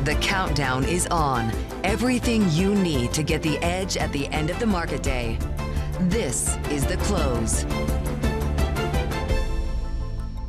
The countdown is on. Everything you need to get the edge at the end of the market day. This is The Close.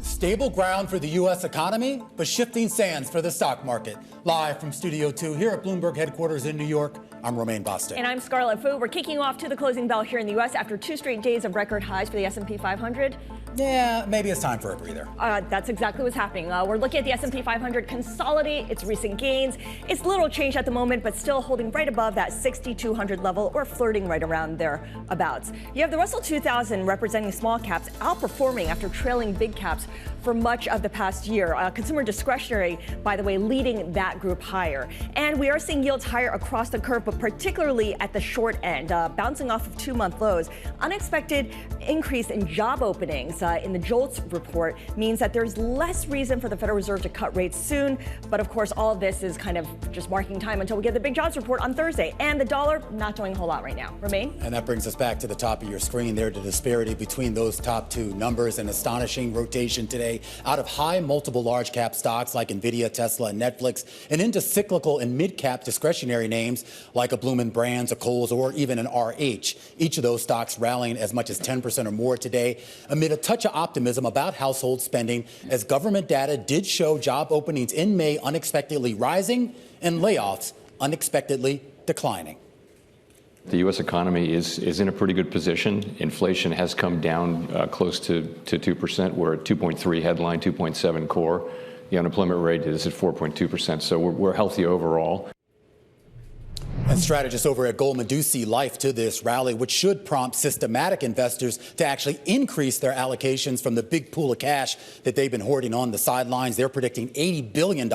Stable ground for the U.S. economy, but shifting sands for the stock market. Live from Studio 2 here at Bloomberg headquarters in New York, I'm Romaine Boston. And I'm Scarlett Fu. We're kicking off to the closing bell here in the U.S. after 2 straight days of record highs for the S&P 500. Yeah, maybe it's time for a breather. That's exactly what's happening. We're looking at the S&P 500 consolidate its recent gains. It's little change at the moment, but still holding right above that 6,200 level or flirting right around thereabouts. You have the Russell 2000 representing small caps outperforming after trailing big caps for much of the past year. Consumer discretionary, by the way, leading that group higher. And we are seeing yields higher across the curve, but particularly at the short end, bouncing off of 2-month lows. Unexpected increase in job openings in the JOLTS report means that there's less reason for the Federal Reserve to cut rates soon. But of course, all of this is kind of just marking time until we get the big jobs report on Thursday. And the dollar not doing a whole lot right now. Romaine? And that brings us back to the top of your screen there, the disparity between those top two numbers. An astonishing rotation today out of high multiple large cap stocks like Nvidia, Tesla, and Netflix, and into cyclical and mid cap discretionary names like a Bloomin' Brands, a Kohl's, or even an RH. Each of those stocks rallying as much as 10% or more today amid a touch of optimism about household spending, as government data did show job openings in May unexpectedly rising and layoffs unexpectedly declining. The U.S. economy is in a pretty good position. Inflation has come down close to 2%. We're at 2.3 headline, 2.7 core. The unemployment rate is at 4.2%. So we're healthy overall. And strategists over at Goldman do see life to this rally, which should prompt systematic investors to actually increase their allocations from the big pool of cash that they've been hoarding on the sidelines. They're predicting $80 billion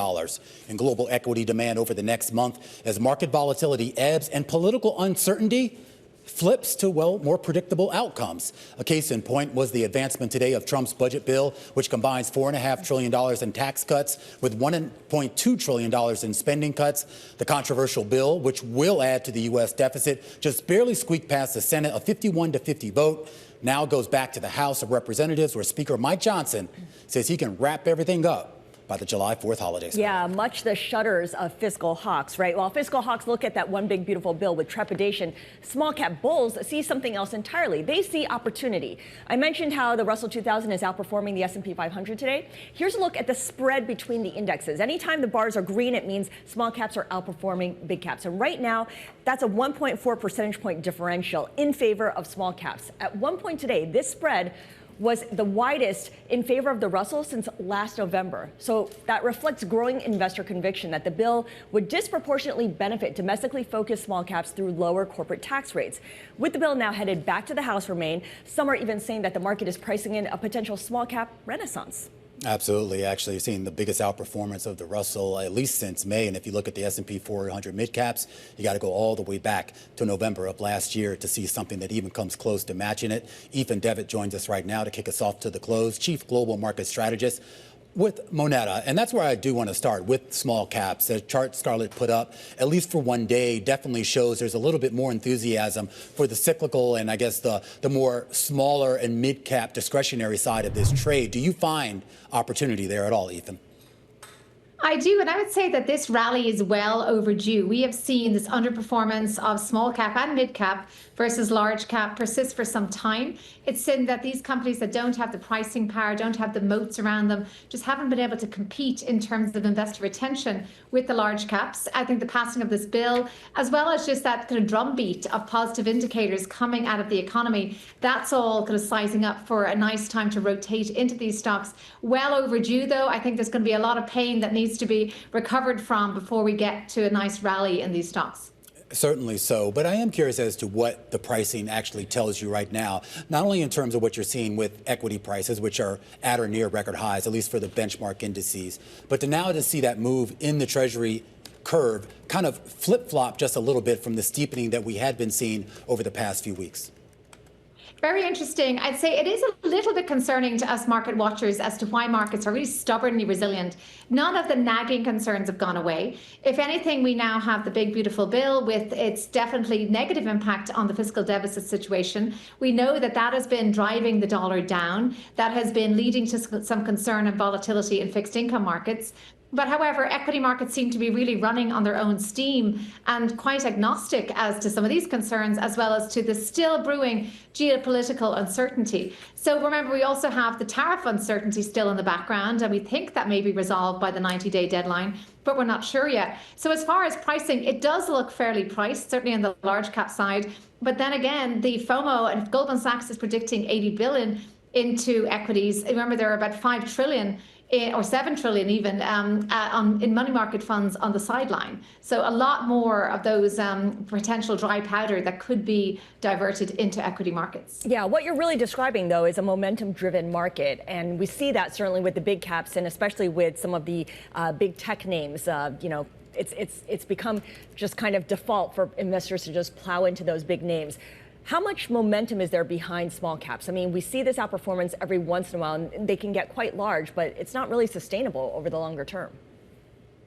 in global equity demand over the next month as market volatility ebbs and political uncertainty flips to, well, more predictable outcomes. A case in point was the advancement today of Trump's budget bill, which combines $4.5 trillion in tax cuts with $1.2 trillion in spending cuts. The controversial bill, which will add to the U.S. deficit, just barely squeaked past the Senate, a 51-50 vote. Now goes back to the House of Representatives, where Speaker Mike Johnson says he can wrap everything up by the July 4th holidays. Yeah, much the shudders of fiscal hawks, right? While fiscal hawks look at that one big beautiful bill with trepidation, small cap bulls see something else entirely. They see opportunity. I mentioned how the Russell 2000 is outperforming the S&P 500 today. Here's a look at the spread between the indexes. Anytime the bars are green, it means small caps are outperforming big caps. And right now, that's a 1.4 percentage point differential in favor of small caps. At one point today, this spread was the widest in favor of the Russell since last November. So that reflects growing investor conviction that the bill would disproportionately benefit domestically focused small caps through lower corporate tax rates. With the bill now headed back to the House Romaine, some are even saying that the market is pricing in a potential small cap renaissance. Absolutely. Actually, you're seeing the biggest outperformance of the Russell at least since May. And if you look at the S&P 400 mid caps, you got to go all the way back to November of last year to see something that even comes close to matching it. Aoifinn Devitt joins us right now to kick us off to the close, Chief Global Market Strategist with Moneta. And that's where I do want to start with small caps. The chart Scarlett put up, at least for one day, definitely shows there's a little bit more enthusiasm for the cyclical and I guess the more smaller and mid cap discretionary side of this trade. Do you find opportunity there at all, Aoifinn? I do, and I would say that this rally is well overdue. We have seen this underperformance of small cap and mid cap versus large cap persist for some time. It's in that these companies that don't have the pricing power, don't have the moats around them, just haven't been able to compete in terms of investor retention with the large caps. I think the passing of this bill, as well as just that kind of drumbeat of positive indicators coming out of the economy, that's all kind of sizing up for a nice time to rotate into these stocks. Well overdue, though. I think there's going to be a lot of pain that needs to be recovered from before we get to a nice rally in these stocks. Certainly so, but I am curious as to what the pricing actually tells you right now, not only in terms of what you're seeing with equity prices, which are at or near record highs, at least for the benchmark indices, but to see that move in the Treasury curve kind of flip-flop just a little bit from the steepening that we had been seeing over the past few weeks. Very interesting. I'd say it is a little bit concerning to us market watchers as to why markets are really stubbornly resilient. None of the nagging concerns have gone away. If anything, we now have the big, beautiful bill with its definitely negative impact on the fiscal deficit situation. We know that that has been driving the dollar down. That has been leading to some concern and volatility in fixed income markets. But however, equity markets seem to be really running on their own steam and quite agnostic as to some of these concerns, as well as to the still brewing geopolitical uncertainty. So remember, we also have the tariff uncertainty still in the background, and we think that may be resolved by the 90-day deadline, but we're not sure yet. So as far as pricing, it does look fairly priced, certainly on the large cap side. But then again, the FOMO, and Goldman Sachs is predicting 80 billion into equities. Remember, there are about 5 trillion or 7 trillion even in money market funds on the sideline. So a lot more of those potential dry powder that could be diverted into equity markets. Yeah, what you're really describing, though, is a momentum-driven market. And we see that certainly with the big caps and especially with some of the big tech names. It's become just kind of default for investors to just plow into those big names. How much momentum is there behind small caps? I mean, we see this outperformance every once in a while, and they can get quite large, but it's not really sustainable over the longer term.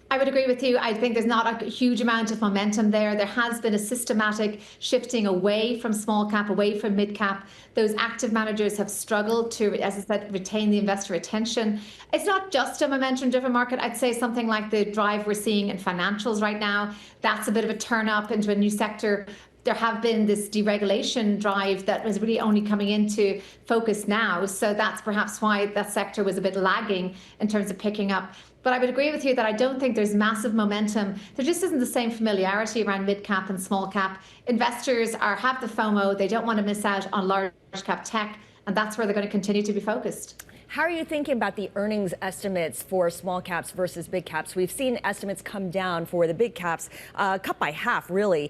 I would agree with you. I think there's not a huge amount of momentum there. There has been a systematic shifting away from small cap, away from mid cap. Those active managers have struggled to, as I said, retain the investor attention. It's not just a momentum-driven market. I'd say something like the drive we're seeing in financials right now, that's a bit of a turn up into a new sector. There have been this deregulation drive that was really only coming into focus now. So that's perhaps why that sector was a bit lagging in terms of picking up. But I would agree with you that I don't think there's massive momentum. There just isn't the same familiarity around mid cap and small cap. Investors have the FOMO. They don't want to miss out on large cap tech. And that's where they're going to continue to be focused. How are you thinking about the earnings estimates for small caps versus big caps? We've seen estimates come down for the big caps, cut by half, really,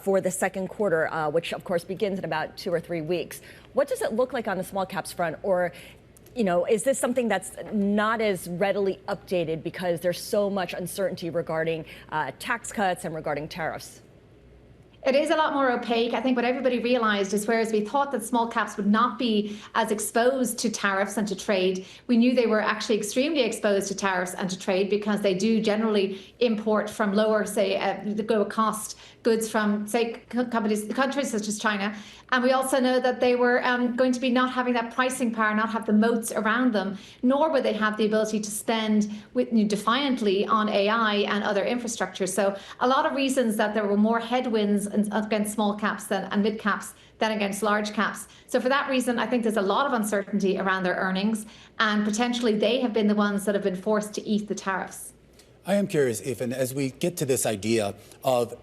for the second quarter, which, of course, begins in about 2 or 3 weeks. What does it look like on the small caps front? Or, is this something that's not as readily updated because there's so much uncertainty regarding tax cuts and regarding tariffs? It is a lot more opaque. I think what everybody realized is whereas we thought that small caps would not be as exposed to tariffs and to trade, we knew they were actually extremely exposed to tariffs and to trade because they do generally import from lower, say, lower cost goods from, say, countries such as China. And we also know that they were going to be not having that pricing power, not have the moats around them, nor would they have the ability to spend defiantly on AI and other infrastructure. So a lot of reasons that there were more headwinds against small caps and mid caps than against large caps. So for that reason, I think there's a lot of uncertainty around their earnings, and potentially they have been the ones that have been forced to eat the tariffs. I am curious, Aoifinn, as we get to this idea of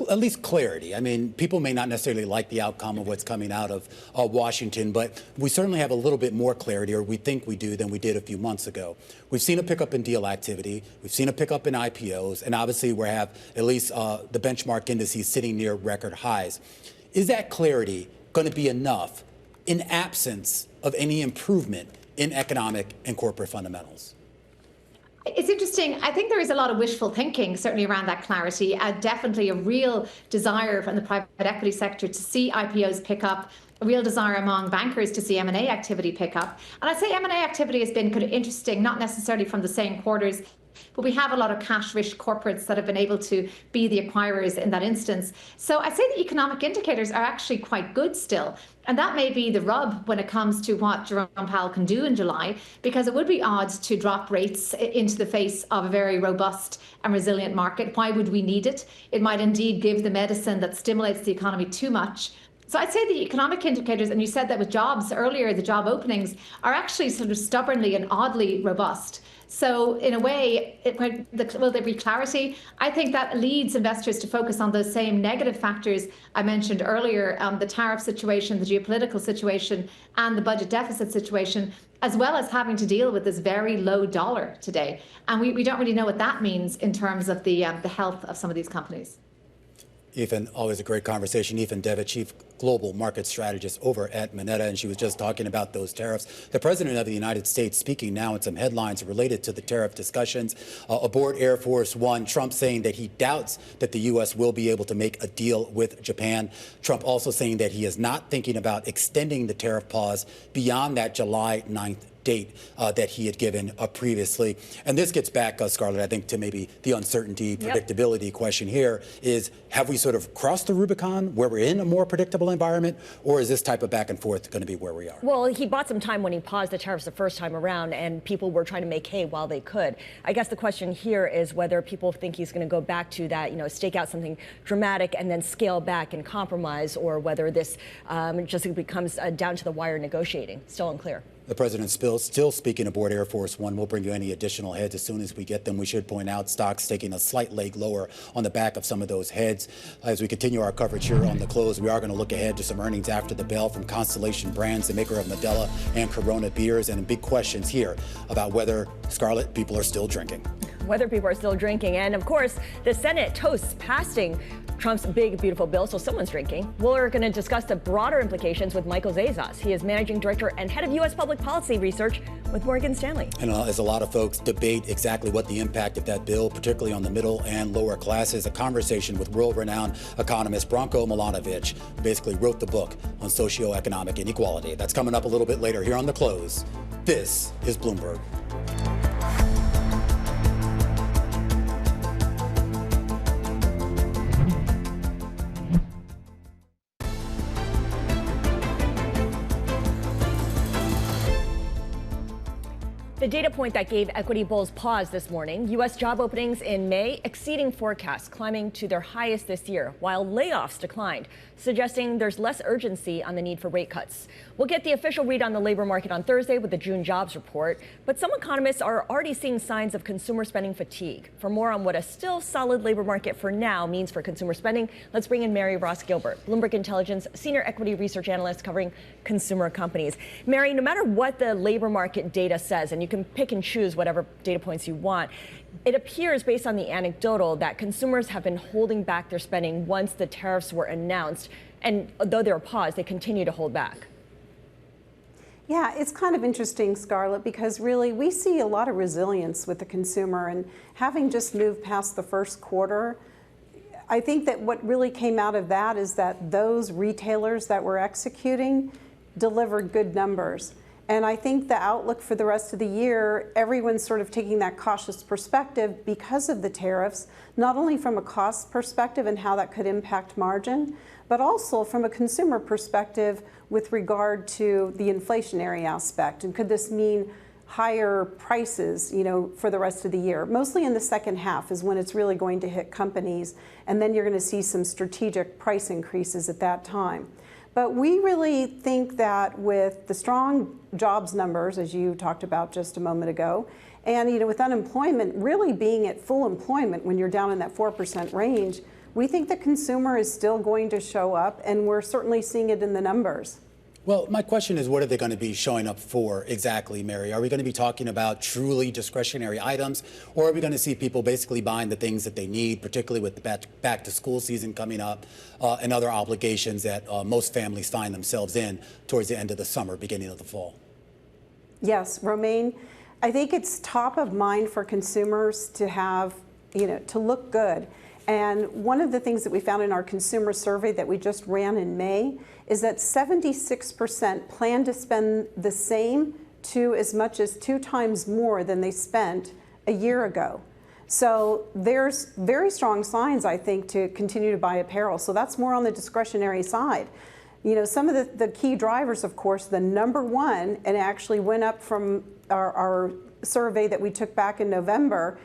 at least clarity. I mean, people may not necessarily like the outcome of what's coming out of Washington, but we certainly have a little bit more clarity, or we think we do, than we did a few months ago. We've seen a pickup in deal activity. We've seen a pickup in IPOs. And obviously, we have at least the benchmark indices sitting near record highs. Is that clarity going to be enough in absence of any improvement in economic and corporate fundamentals? It's interesting. I think there is a lot of wishful thinking, certainly around that clarity, definitely a real desire from the private equity sector to see IPOs pick up, a real desire among bankers to see M&A activity pick up. And I'd say M&A activity has been kind of interesting, not necessarily from the same quarters, but we have a lot of cash-rich corporates that have been able to be the acquirers in that instance. So I'd say the economic indicators are actually quite good still. And that may be the rub when it comes to what Jerome Powell can do in July, because it would be odd to drop rates into the face of a very robust and resilient market. Why would we need it? It might indeed give the medicine that stimulates the economy too much. So I'd say the economic indicators, and you said that with jobs earlier, the job openings are actually sort of stubbornly and oddly robust. So in a way, will there be clarity? I think that leads investors to focus on those same negative factors I mentioned earlier, the tariff situation, the geopolitical situation, and the budget deficit situation, as well as having to deal with this very low dollar today. And we don't really know what that means in terms of the health of some of these companies. Aoifinn, always a great conversation. Aoifinn Devitt, Chief Global Market Strategist over at Moneta, and she was just talking about those tariffs. The President of the United States speaking now in some headlines related to the tariff discussions. Aboard Air Force One, Trump saying that he doubts that the U.S. will be able to make a deal with Japan. Trump also saying that he is not thinking about extending the tariff pause beyond that July 9th date that he had given previously. And this gets back, Scarlett, I think, to maybe the uncertainty, predictability question here is, have we sort of crossed the Rubicon where we're in a more predictable environment, or is this type of back and forth going to be where we are? Well, he bought some time when he paused the tariffs the first time around, and people were trying to make hay while they could. I guess the question here is whether people think he's going to go back to that, stake out something dramatic and then scale back and compromise, or whether this just becomes down to the wire negotiating. Still unclear. The president's still speaking aboard Air Force One. We'll bring you any additional heads as soon as we get them. We should point out stocks taking a slight leg lower on the back of some of those heads. As we continue our coverage here on The Close, we are going to look ahead to some earnings after the bell from Constellation Brands, the maker of Modelo and Corona beers, and big questions here about whether, Scarlett, people are still drinking. Whether people are still drinking. And of course, the Senate toasts passing Trump's big, beautiful bill, so someone's drinking. We're going to discuss the broader implications with Michael Zeza. He is managing director and head of U.S. public policy research with Morgan Stanley. And as a lot of folks debate exactly what the impact of that bill, particularly on the middle and lower classes, a conversation with world-renowned economist Branko Milanovic, who basically wrote the book on Socio-Economic Inequality. That's coming up a little bit later here on The Close. This is Bloomberg. The data point that gave equity bulls pause this morning, U.S. job openings in May exceeding forecasts, climbing to their highest this year, while layoffs declined, suggesting there's less urgency on the need for rate cuts. We'll get the official read on the labor market on Thursday with the June jobs report, but some economists are already seeing signs of consumer spending fatigue. For more on what a still solid labor market for now means for consumer spending, let's bring in Mary Ross-Gilbert, Bloomberg Intelligence Senior Equity Research Analyst covering consumer companies. Mary, no matter what the labor market data says, and you can pick and choose whatever data points you want, it appears based on the anecdotal that consumers have been holding back their spending once the tariffs were announced. And though they were paused, they continue to hold back. Yeah, it's kind of interesting, Scarlett, because really we see a lot of resilience with the consumer. And having just moved past the first quarter, I think that what really came out of that is that those retailers that were executing delivered good numbers. And I think the outlook for the rest of the year, everyone's sort of taking that cautious perspective because of the tariffs, not only from a cost perspective and how that could impact margin, but also from a consumer perspective with regard to the inflationary aspect. And could this mean higher prices, for the rest of the year? Mostly in the second half is when it's really going to hit companies. And then you're going to see some strategic price increases at that time. But we really think that with the strong jobs numbers, as you talked about just a moment ago, and with unemployment really being at full employment when you're down in that 4% range, we think the consumer is still going to show up, and we're certainly seeing it in the numbers. Well, my question is, what are they going to be showing up for exactly, Mary? Are we going to be talking about truly discretionary items, or are we going to see people basically buying the things that they need, particularly with the back to school season coming up and other obligations that most families find themselves in towards the end of the summer, beginning of the fall? Yes, Romaine, I think it's top of mind for consumers to have, to look good. And one of the things that we found in our consumer survey that we just ran in May is that 76% plan to spend the same to as much as 2 times more than they spent a year ago. So there's very strong signs, I think, to continue to buy apparel. So that's more on the discretionary side. Some of the key drivers, of course, the number one, and it actually went up from our survey that we took back in November,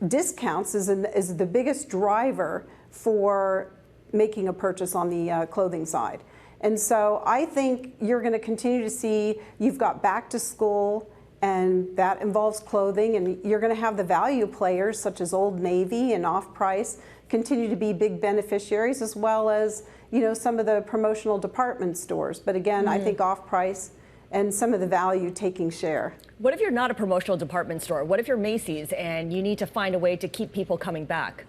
discounts is the biggest driver for making a purchase on the clothing side. And so I think you're going to continue to see, you've got back to school, and that involves clothing, and you're going to have the value players such as Old Navy and Off Price continue to be big beneficiaries, as well as some of the promotional department stores. But again, I think Off Price and some of the value taking share. What if you're not a promotional department store? What if you're Macy's and you need to find a way to keep people coming back?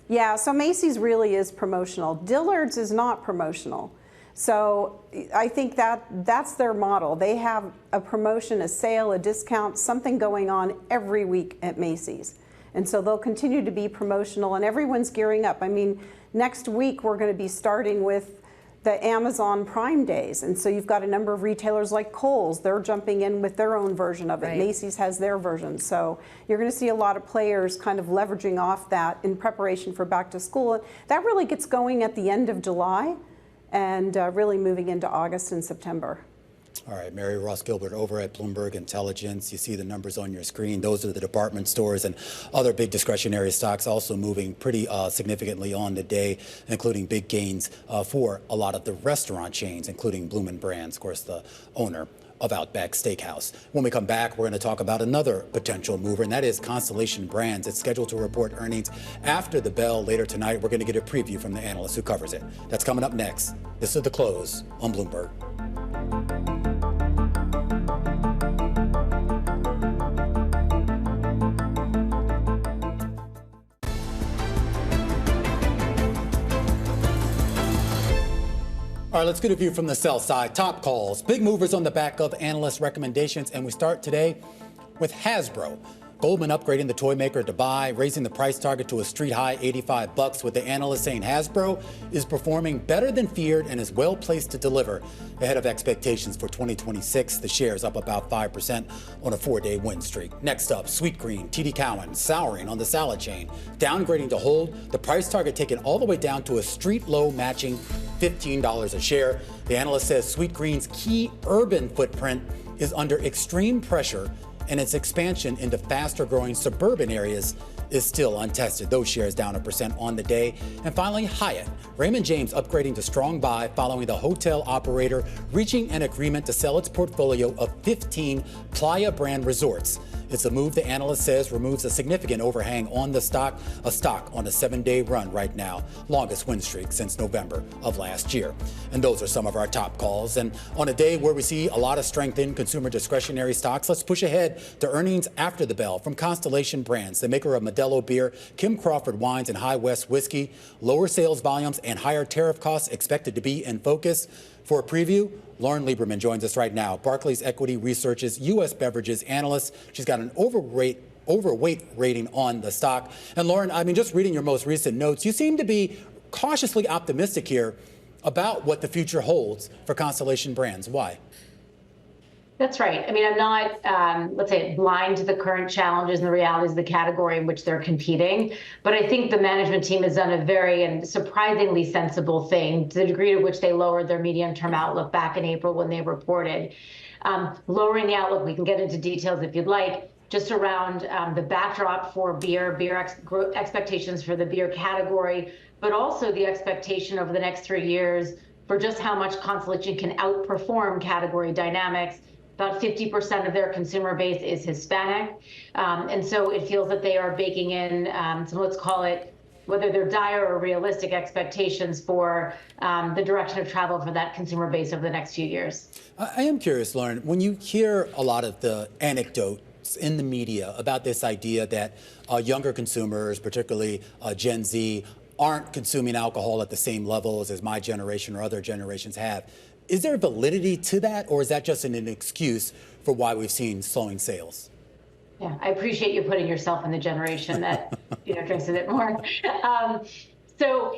Yeah, so Macy's really is promotional. Dillard's is not promotional. So I think that's their model. They have a promotion, a sale, a discount, something going on every week at Macy's. And so they'll continue to be promotional, and everyone's gearing up. I mean, next week we're going to be starting with the Amazon Prime Days. And so you've got a number of retailers like Kohl's, they're jumping in with their own version of it. Right. Macy's has their version. So you're going to see a lot of players kind of leveraging off that in preparation for back to school. And that really gets going at the end of July and really moving into August and September. All right, Mary Ross-Gilbert over at Bloomberg Intelligence. You see the numbers on your screen. Those are the department stores and other big discretionary stocks also moving pretty significantly on the day, including big gains for a lot of the restaurant chains, including Bloomin' Brands, of course, the owner of Outback Steakhouse. When we come back, we're going to talk about another potential mover, and that is Constellation Brands. It's scheduled to report earnings after the bell later tonight. We're going to get a preview from the analyst who covers it. That's coming up next. This is The Close on Bloomberg. All right, let's get a view from the sell side. Top calls, big movers on the back of analyst recommendations. And we start today with Hasbro. Goldman upgrading the toy maker to buy, raising the price target to a street high $85, with the analyst saying Hasbro is performing better than feared and is well placed to deliver ahead of expectations for 2026. The shares up about 5% on a 4-day win streak. Next up, Sweetgreen, TD Cowen, souring on the salad chain, downgrading to hold, the price target taken all the way down to a street low matching $15 a share. The analyst says Sweetgreen's key urban footprint is under extreme pressure, and its expansion into faster growing suburban areas is still untested. Those shares down 1% on the day. And finally, Hyatt. Raymond James upgrading to strong buy following the hotel operator reaching an agreement to sell its portfolio of 15 Playa brand resorts. It's a move the analyst says removes a significant overhang on the stock, a stock on a 7-day run right now, longest win streak since November of last year. And those are some of our top calls. And on a day where we see a lot of strength in consumer discretionary stocks, let's push ahead to earnings after the bell from Constellation Brands, the maker of Modelo Beer, Kim Crawford Wines, and High West Whiskey. Lower sales volumes and higher tariff costs expected to be in focus. For a preview, Lauren Lieberman joins us right now, Barclays Equity Research's U.S. beverages analyst. She's got an overweight rating on the stock. And Lauren, I mean, just reading your most recent notes, you seem to be cautiously optimistic here about what the future holds for Constellation Brands. Why? That's right. I mean, I'm not, let's say, blind to the current challenges and the realities of the category in which they're competing. But I think the management team has done a very and surprisingly sensible thing to the degree to which they lowered their medium-term outlook back in April when they reported. Lowering the outlook, we can get into details if you'd like, just around the backdrop for beer expectations for the beer category, but also the expectation over the next 3 years for just how much Constellation can outperform category dynamics. About 50% of their consumer base is Hispanic. And so it feels that they are baking in some, let's call it, whether they're dire or realistic expectations for the direction of travel for that consumer base over the next few years. I am curious, Lauren, when you hear a lot of the anecdotes in the media about this idea that younger consumers, particularly Gen Z, aren't consuming alcohol at the same levels as my generation or other generations have, is there validity to that, or is that just an excuse for why we've seen slowing sales? Yeah, I appreciate you putting yourself in the generation that drinks a bit more. So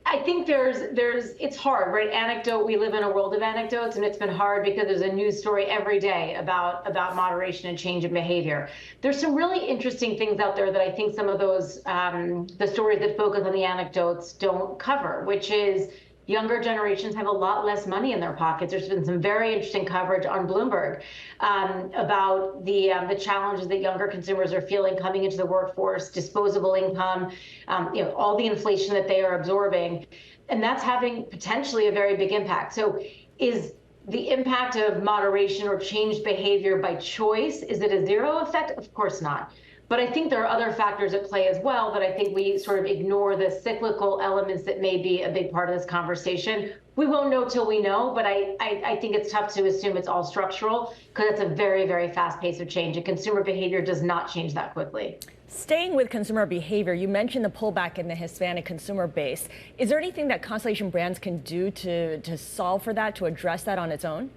I think it's hard, right? Anecdote, we live in a world of anecdotes, and it's been hard because there's a news story every day about moderation and change in behavior. There's some really interesting things out there that I think some of those, the stories that focus on the anecdotes don't cover, which is younger generations have a lot less money in their pockets. There's been some very interesting coverage on Bloomberg about the challenges that younger consumers are feeling coming into the workforce, disposable income, all the inflation that they are absorbing, and that's having potentially a very big impact. So is the impact of moderation or changed behavior by choice, is it a zero effect? Of course not. But I think there are other factors at play as well that I think we sort of ignore, the cyclical elements that may be a big part of this conversation. We won't know till we know, but I think it's tough to assume it's all structural because it's a very, very fast pace of change, and consumer behavior does not change that quickly. Staying with consumer behavior, you mentioned the pullback in the Hispanic consumer base. Is there anything that Constellation Brands can do to solve for that, to address that on its own?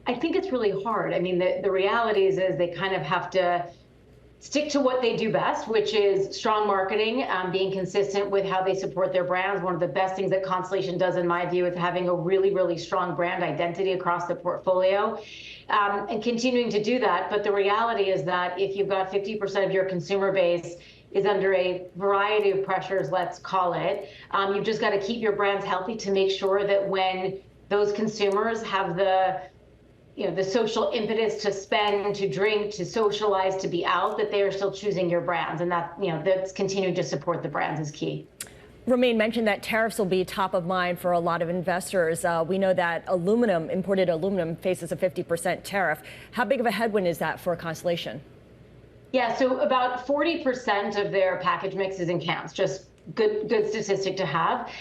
I think it's really hard. I mean, the reality is they kind of have to stick to what they do best, which is strong marketing, being consistent with how they support their brands. One of the best things that Constellation does, in my view, is having a really, really strong brand identity across the portfolio, and continuing to do that. But the reality is that if you've got 50% of your consumer base is under a variety of pressures, let's call it, you've just got to keep your brands healthy to make sure that when those consumers have the social impetus to spend, to drink, to socialize, to be out, that they are still choosing your brands, and that's continuing to support the brands is key. Romain mentioned that tariffs will be top of mind for a lot of investors. We know that imported aluminum faces a 50% tariff. How big of a headwind is that for Constellation? Yeah, so about 40% of their package mix is in cans, just good statistic to have.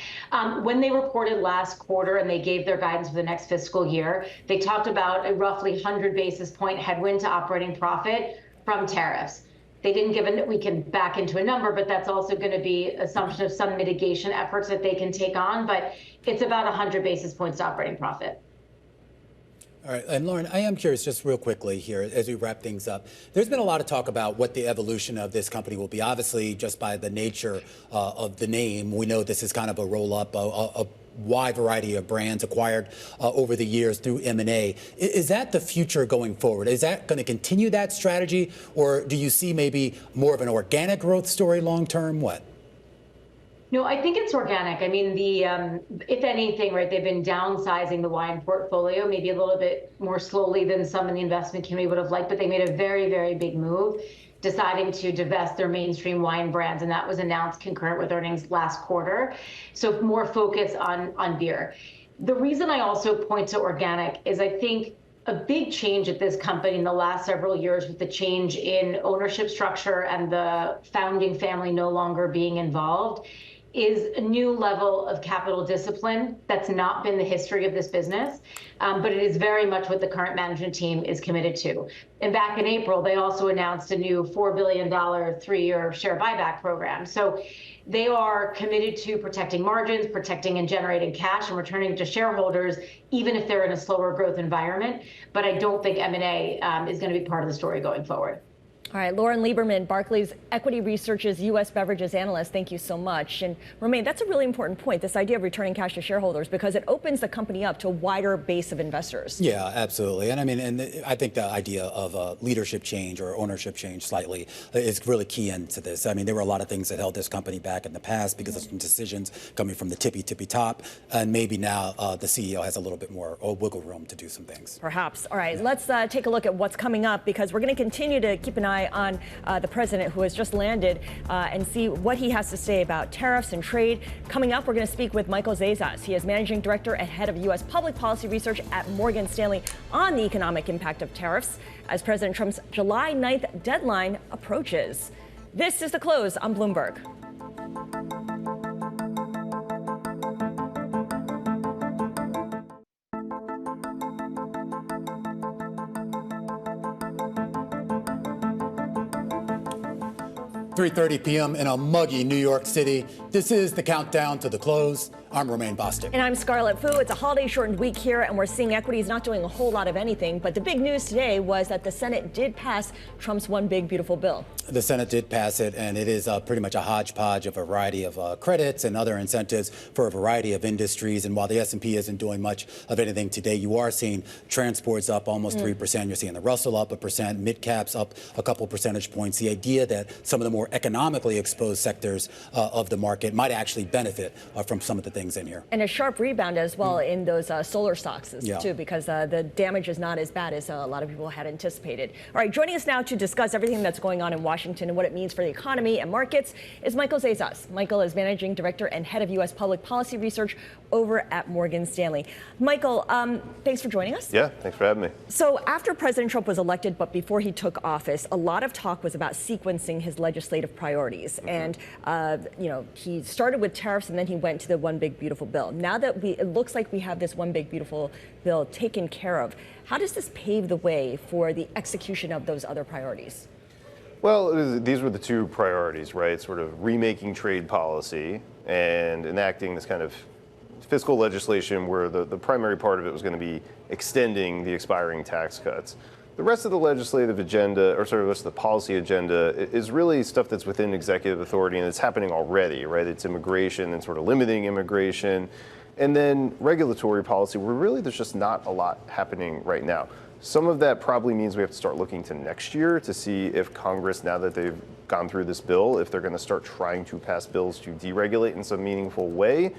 When they reported last quarter and they gave their guidance for the next fiscal year, they talked about a roughly 100 basis point headwind to operating profit from tariffs. They didn't give we can back into a number, but that's also going to be assumption of some mitigation efforts that they can take on. But it's about 100 basis points to operating profit. All right, and Lauren, I am curious, just real quickly here, as we wrap things up. There's been a lot of talk about what the evolution of this company will be. Obviously, just by the nature of the name, we know this is kind of a roll-up, a wide variety of brands acquired over the years through M&A. Is that the future going forward? Is that going to continue that strategy, or do you see maybe more of an organic growth story long-term? What? No, I think it's organic. I mean, if anything, right, they've been downsizing the wine portfolio, maybe a little bit more slowly than some in the investment community would have liked, but they made a very, very big move, deciding to divest their mainstream wine brands, and that was announced concurrent with earnings last quarter. So more focus on beer. The reason I also point to organic is I think a big change at this company in the last several years with the change in ownership structure and the founding family no longer being involved is a new level of capital discipline that's not been the history of this business, but it is very much what the current management team is committed to. And back in April, they also announced a new $4 billion 3-year share buyback program. So they are committed to protecting margins, protecting and generating cash, and returning to shareholders, even if they're in a slower growth environment. But I don't think M&A is going to be part of the story going forward. All right, Lauren Lieberman, Barclays Equity Research's U.S. Beverages Analyst, thank you so much. And Romain, that's a really important point, this idea of returning cash to shareholders, because it opens the company up to a wider base of investors. Yeah, absolutely. And I mean, I think the idea of leadership change or ownership change slightly is really key into this. I mean, there were a lot of things that held this company back in the past because of some decisions coming from the tippy top. And maybe now the CEO has a little bit more wiggle room to do some things. Perhaps. All right, let's take a look at what's coming up, because we're going to continue to keep an eye on the president, who has just landed, and see what he has to say about tariffs and trade. Coming up, we're going to speak with Michael Zeza. He is managing director and head of U.S. public policy research at Morgan Stanley on the economic impact of tariffs as President Trump's July 9th deadline approaches. This is The Close on Bloomberg. .30 p.m. in a muggy New York City. This is the countdown to the close. I'm Romain Bostick. And I'm Scarlett Fu. It's a holiday-shortened week here, and we're seeing equities not doing a whole lot of anything. But the big news today was that the Senate did pass Trump's One Big Beautiful Bill. The Senate did pass it, and it is pretty much a hodgepodge of a variety of credits and other incentives for a variety of industries. And while the S&P isn't doing much of anything today, you are seeing transports up almost 3%. You're seeing the Russell up 1%, mid-caps up a couple percentage points. The idea that some of the more economically exposed sectors of the market might actually benefit from some of the things in here. And a sharp rebound as well in those solar stocks too, because the damage is not as bad as a lot of people had anticipated. All right, joining us now to discuss everything that's going on in Washington and what it means for the economy and markets is Michael Zeza. Michael is managing director and head of U.S. public policy research over at Morgan Stanley. Michael, thanks for joining us. Yeah, thanks for having me. So after President Trump was elected, but before he took office, a lot of talk was about sequencing his legislative priorities. And, he started with tariffs and then he went to the One Big Beautiful Bill. Now that it looks like we have this One Big Beautiful Bill taken care of, how does this pave the way for the execution of those other priorities? Well, these were the two priorities, right? Sort of remaking trade policy and enacting this kind of fiscal legislation where the primary part of it was going to be extending the expiring tax cuts. The rest of the legislative agenda, or sort of the rest of the policy agenda, is really stuff that's within executive authority, and it's happening already, right? It's immigration and sort of limiting immigration. And then regulatory policy, where really there's just not a lot happening right now. Some of that probably means we have to start looking to next year to see if Congress, now that they've gone through this bill, if they're going to start trying to pass bills to deregulate in some meaningful way.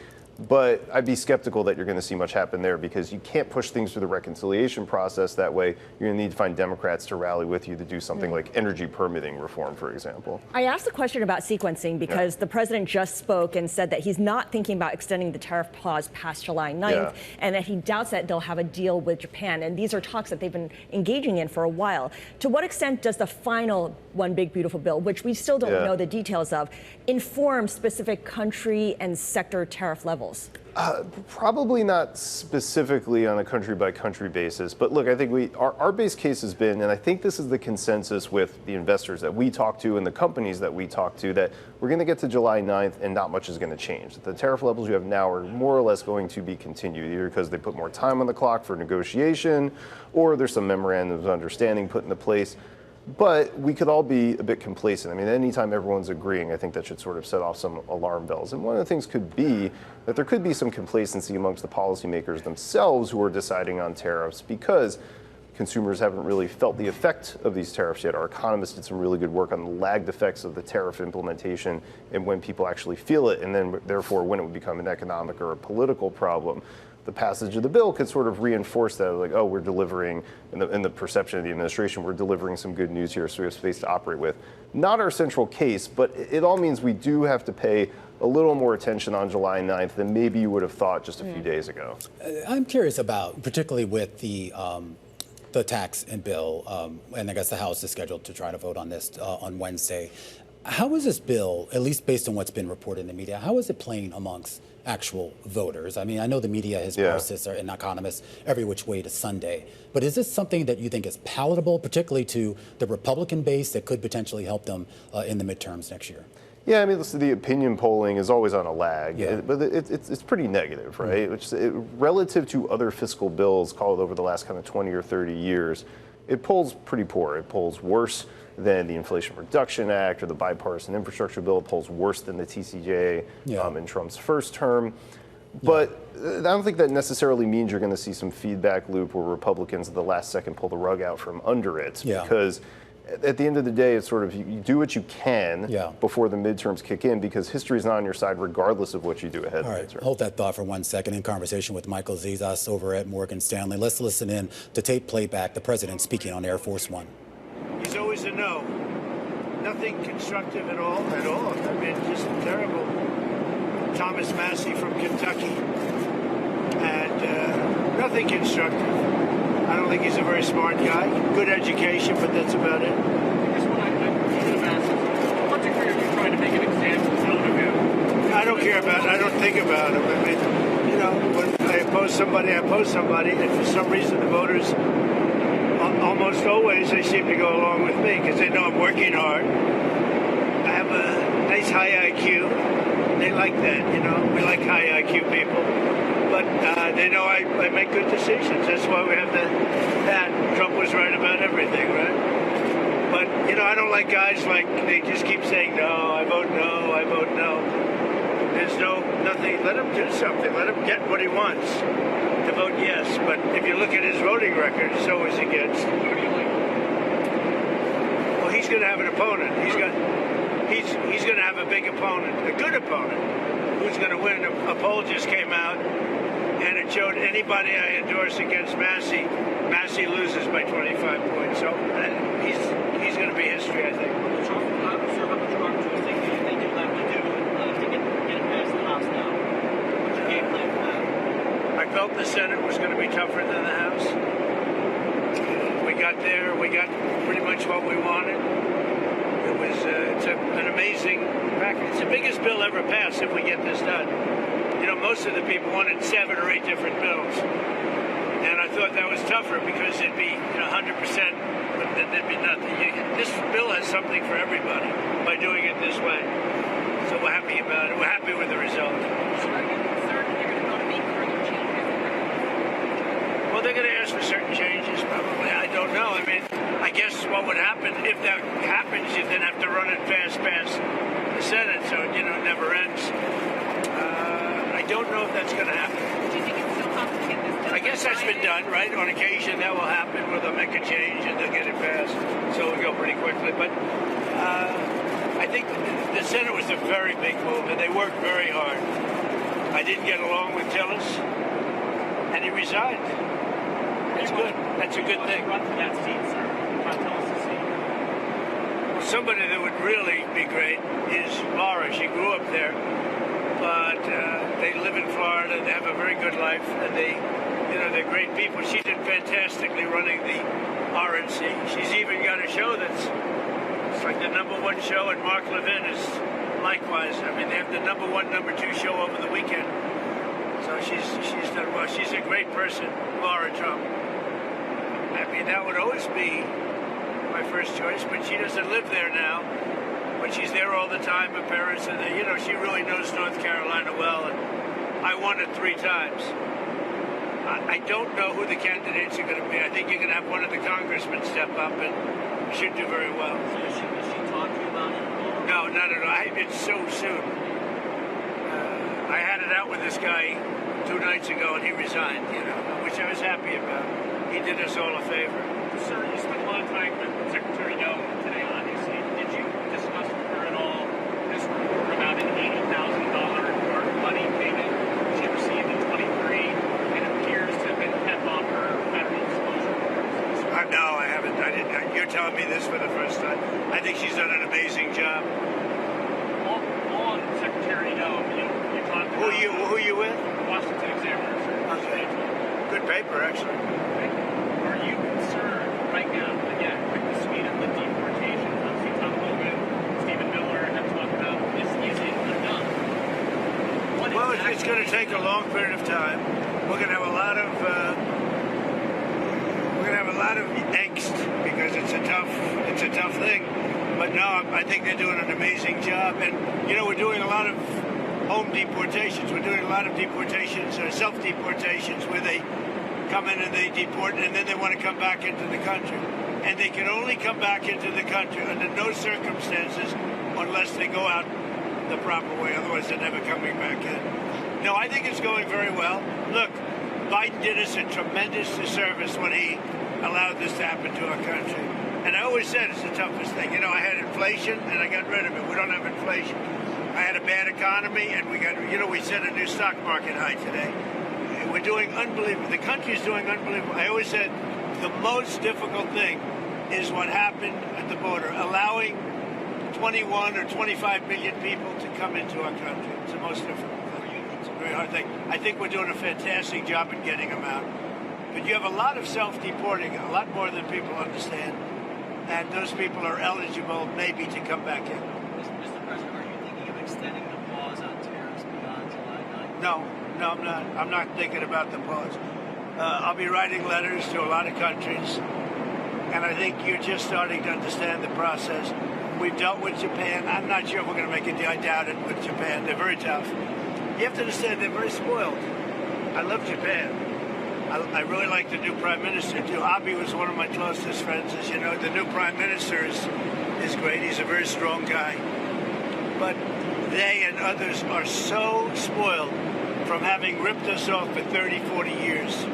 But I'd be skeptical that you're going to see much happen there, because you can't push things through the reconciliation process that way. You're going to need to find Democrats to rally with you to do something like energy permitting reform, for example. I asked the question about sequencing because the president just spoke and said that he's not thinking about extending the tariff pause past July 9th, and that he doubts that they'll have a deal with Japan. And these are talks that they've been engaging in for a while. To what extent does the final One Big Beautiful Bill, which we still don't know the details of, inform specific country and sector tariff levels? Probably not specifically on a country-by-country basis. But look, I think our base case has been, and I think this is the consensus with the investors that we talk to and the companies that we talk to, that we're going to get to July 9th and not much is going to change. The tariff levels you have now are more or less going to be continued, either because they put more time on the clock for negotiation, or there's some memorandums of understanding put into place. But we could all be a bit complacent. I mean, anytime everyone's agreeing, I think that should sort of set off some alarm bells. And one of the things could be that there could be some complacency amongst the policymakers themselves who are deciding on tariffs, because consumers haven't really felt the effect of these tariffs yet. Our economists did some really good work on the lagged effects of the tariff implementation and when people actually feel it, and then therefore when it would become an economic or a political problem. The passage of the bill could sort of reinforce that, like, oh, we're delivering, in the perception of the administration, we're delivering some good news here, so we have space to operate with. Not our central case, but it all means we do have to pay a little more attention on July 9th than maybe you would have thought just a few days ago. I'm curious about, particularly with the tax and bill, and I guess the House is scheduled to try to vote on this on Wednesday. How is this bill, at least based on what's been reported in the media, how is it playing amongst actual voters? I mean, I know the media has parsed this, and economists, every which way to Sunday. But is this something that you think is palatable, particularly to the Republican base, that could potentially help them in the midterms next year? Yeah, I mean, listen, the opinion polling is always on a lag, but it's pretty negative, right? Relative to other fiscal bills called over the last kind of 20 or 30 years, it polls pretty poor. It polls worse than the Inflation Reduction Act or the bipartisan infrastructure bill. It polls worse than the TCJA in Trump's first term. But I don't think that necessarily means you're going to see some feedback loop where Republicans at the last second pull the rug out from under it. Because at the end of the day, it's sort of you do what you can before the midterms kick in, because history is not on your side regardless of what you do ahead of the midterms. Hold that thought for 1 second. In conversation with Michael Zeza over at Morgan Stanley, let's listen in to tape playback the president speaking on Air Force One. He's always a no. Nothing constructive at all. I mean, just terrible. Thomas Massey from Kentucky. And nothing constructive. I don't think he's a very smart guy. Good education, but that's about it. What degree are you trying to make an example out of him? I don't care about it. I don't think about him. I mean, you know, when I oppose somebody, and for some reason the voters, almost always, they seem to go along with me because they know I'm working hard. I have a nice high IQ. They like that, you know. We like high IQ people. But they know I make good decisions. That's why we have that. Trump was right about everything, right? But, you know, I don't like guys like, they just keep saying, no, I vote no, I vote no. There's nothing. Let him do something. Let him get what he wants. To vote yes, but if you look at his voting record, it's always against. Well, he's going to have an opponent. He's going to have a big opponent, a good opponent, who's going to win. A poll just came out, and it showed anybody I endorse against Massey loses by 25 points. So he's going to be history, I think. I'm not sure how much work do you think you'll have to do to get it past the House now? What's your game plan for that? I felt the Senate was going to be tougher than the House. We got there. We got pretty much what we wanted. It was it's an amazing package. It's the biggest bill ever passed if we get this done. You know, most of the people wanted 7 or 8 different bills. And I thought that was tougher because it'd be 100%, but then there'd be nothing. This bill has something for everybody by doing it this way. So we're happy about it. We're happy with the result. So are you concerned that you're going to go to meet for any changes? Well, they're going to ask for certain changes, probably. I don't know. I mean, I guess what would happen, if that happens, you then have to run it fast past the Senate, so, it never ends. I don't know if that's going to happen. Do you think it's still possible to get this done? I guess that's been done, right? On occasion, that will happen where they'll make a change and they'll get it passed, so it'll go pretty quickly. But I think the Senate was a very big move, and they worked very hard. I didn't get along with Tillis, and he resigned. That's good. That's a good thing. Run for that seat, sir. Tillis' seat. Well, somebody that would really be great is Laura. She grew up there, but they live in Florida. They have a very good life, and they're great people. She did fantastically running the RNC. She's even got a show that's like the #1 show, and Mark Levin is likewise. I mean, they have the #1, #2 show over the weekend. So she's done well. She's a great person, Laura Trump. I mean, that would always be my first choice, but she doesn't live there now. But she's there all the time. Her parents, and she really knows North Carolina well. And I won it 3 times. I don't know who the candidates are going to be. I think you're going to have one of the congressmen step up, and should do very well. So should she talk to you about it? No, not at all. It's so soon. I had it out with this guy 2 nights ago, and he resigned, which I was happy about. He did us all a favor. Sir, you spent a lot of time with Secretary Doe today, obviously. Did you discuss with her at all this report about an $80,000 dark money payment she received in 23 and appears to have been kept on her federal disclosure reports? No, I haven't. I didn't. You're telling me this for the first time. I think she's done an amazing job. On Secretary Doe, you talked about... Who are you with? Washington Examiner, sir. Okay. Good paper, actually. Are you concerned right now, again, with the speed of the deportation? Obviously, Tom Hogan, Stephen Miller have talked about this isn't enough. Well, it's going to take a long period of time. We're going to have a lot of angst because it's a tough thing. But no, I think they're doing an amazing job, and we're doing a lot of home deportations. We're doing a lot of deportations, self-deportations, where they come in and they deport, and then they want to come back into the country. And they can only come back into the country under no circumstances unless they go out the proper way. Otherwise, they're never coming back in. No, I think it's going very well. Look, Biden did us a tremendous disservice when he allowed this to happen to our country. And I always said it's the toughest thing. I had inflation, and I got rid of it. We don't have inflation. I had a bad economy, and we set a new stock market high today. We're doing unbelievable. The country is doing unbelievable. I always said the most difficult thing is what happened at the border, allowing 21 or 25 million people to come into our country. It's the most difficult thing. It's a very hard thing. I think we're doing a fantastic job in getting them out. But you have a lot of self-deporting, a lot more than people understand. And those people are eligible maybe to come back in. Mr. President, are you thinking of extending the pause on tariffs beyond July 9th? No, I'm not. I'm not thinking about the pause. I'll be writing letters to a lot of countries, and I think you're just starting to understand the process. We've dealt with Japan. I'm not sure if we're going to make a deal. I doubt it with Japan. They're very tough. You have to understand they're very spoiled. I love Japan. I really like the new prime minister, too. Abe was one of my closest friends, as you know. The new prime minister is great. He's a very strong guy. But they and others are so spoiled from having ripped us off for 30, 40 years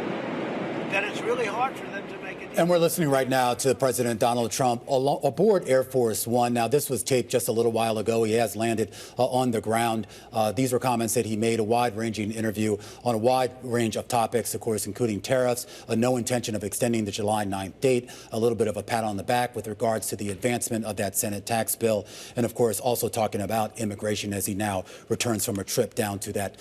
that it's really hard for them to make a deal. And we're listening right now to President Donald Trump aboard Air Force One. Now, this was taped just a little while ago. He has landed on the ground. These were comments that he made, a wide-ranging interview on a wide range of topics, of course, including tariffs, no intention of extending the July 9th date, a little bit of a pat on the back with regards to the advancement of that Senate tax bill, and, of course, also talking about immigration as he now returns from a trip down to that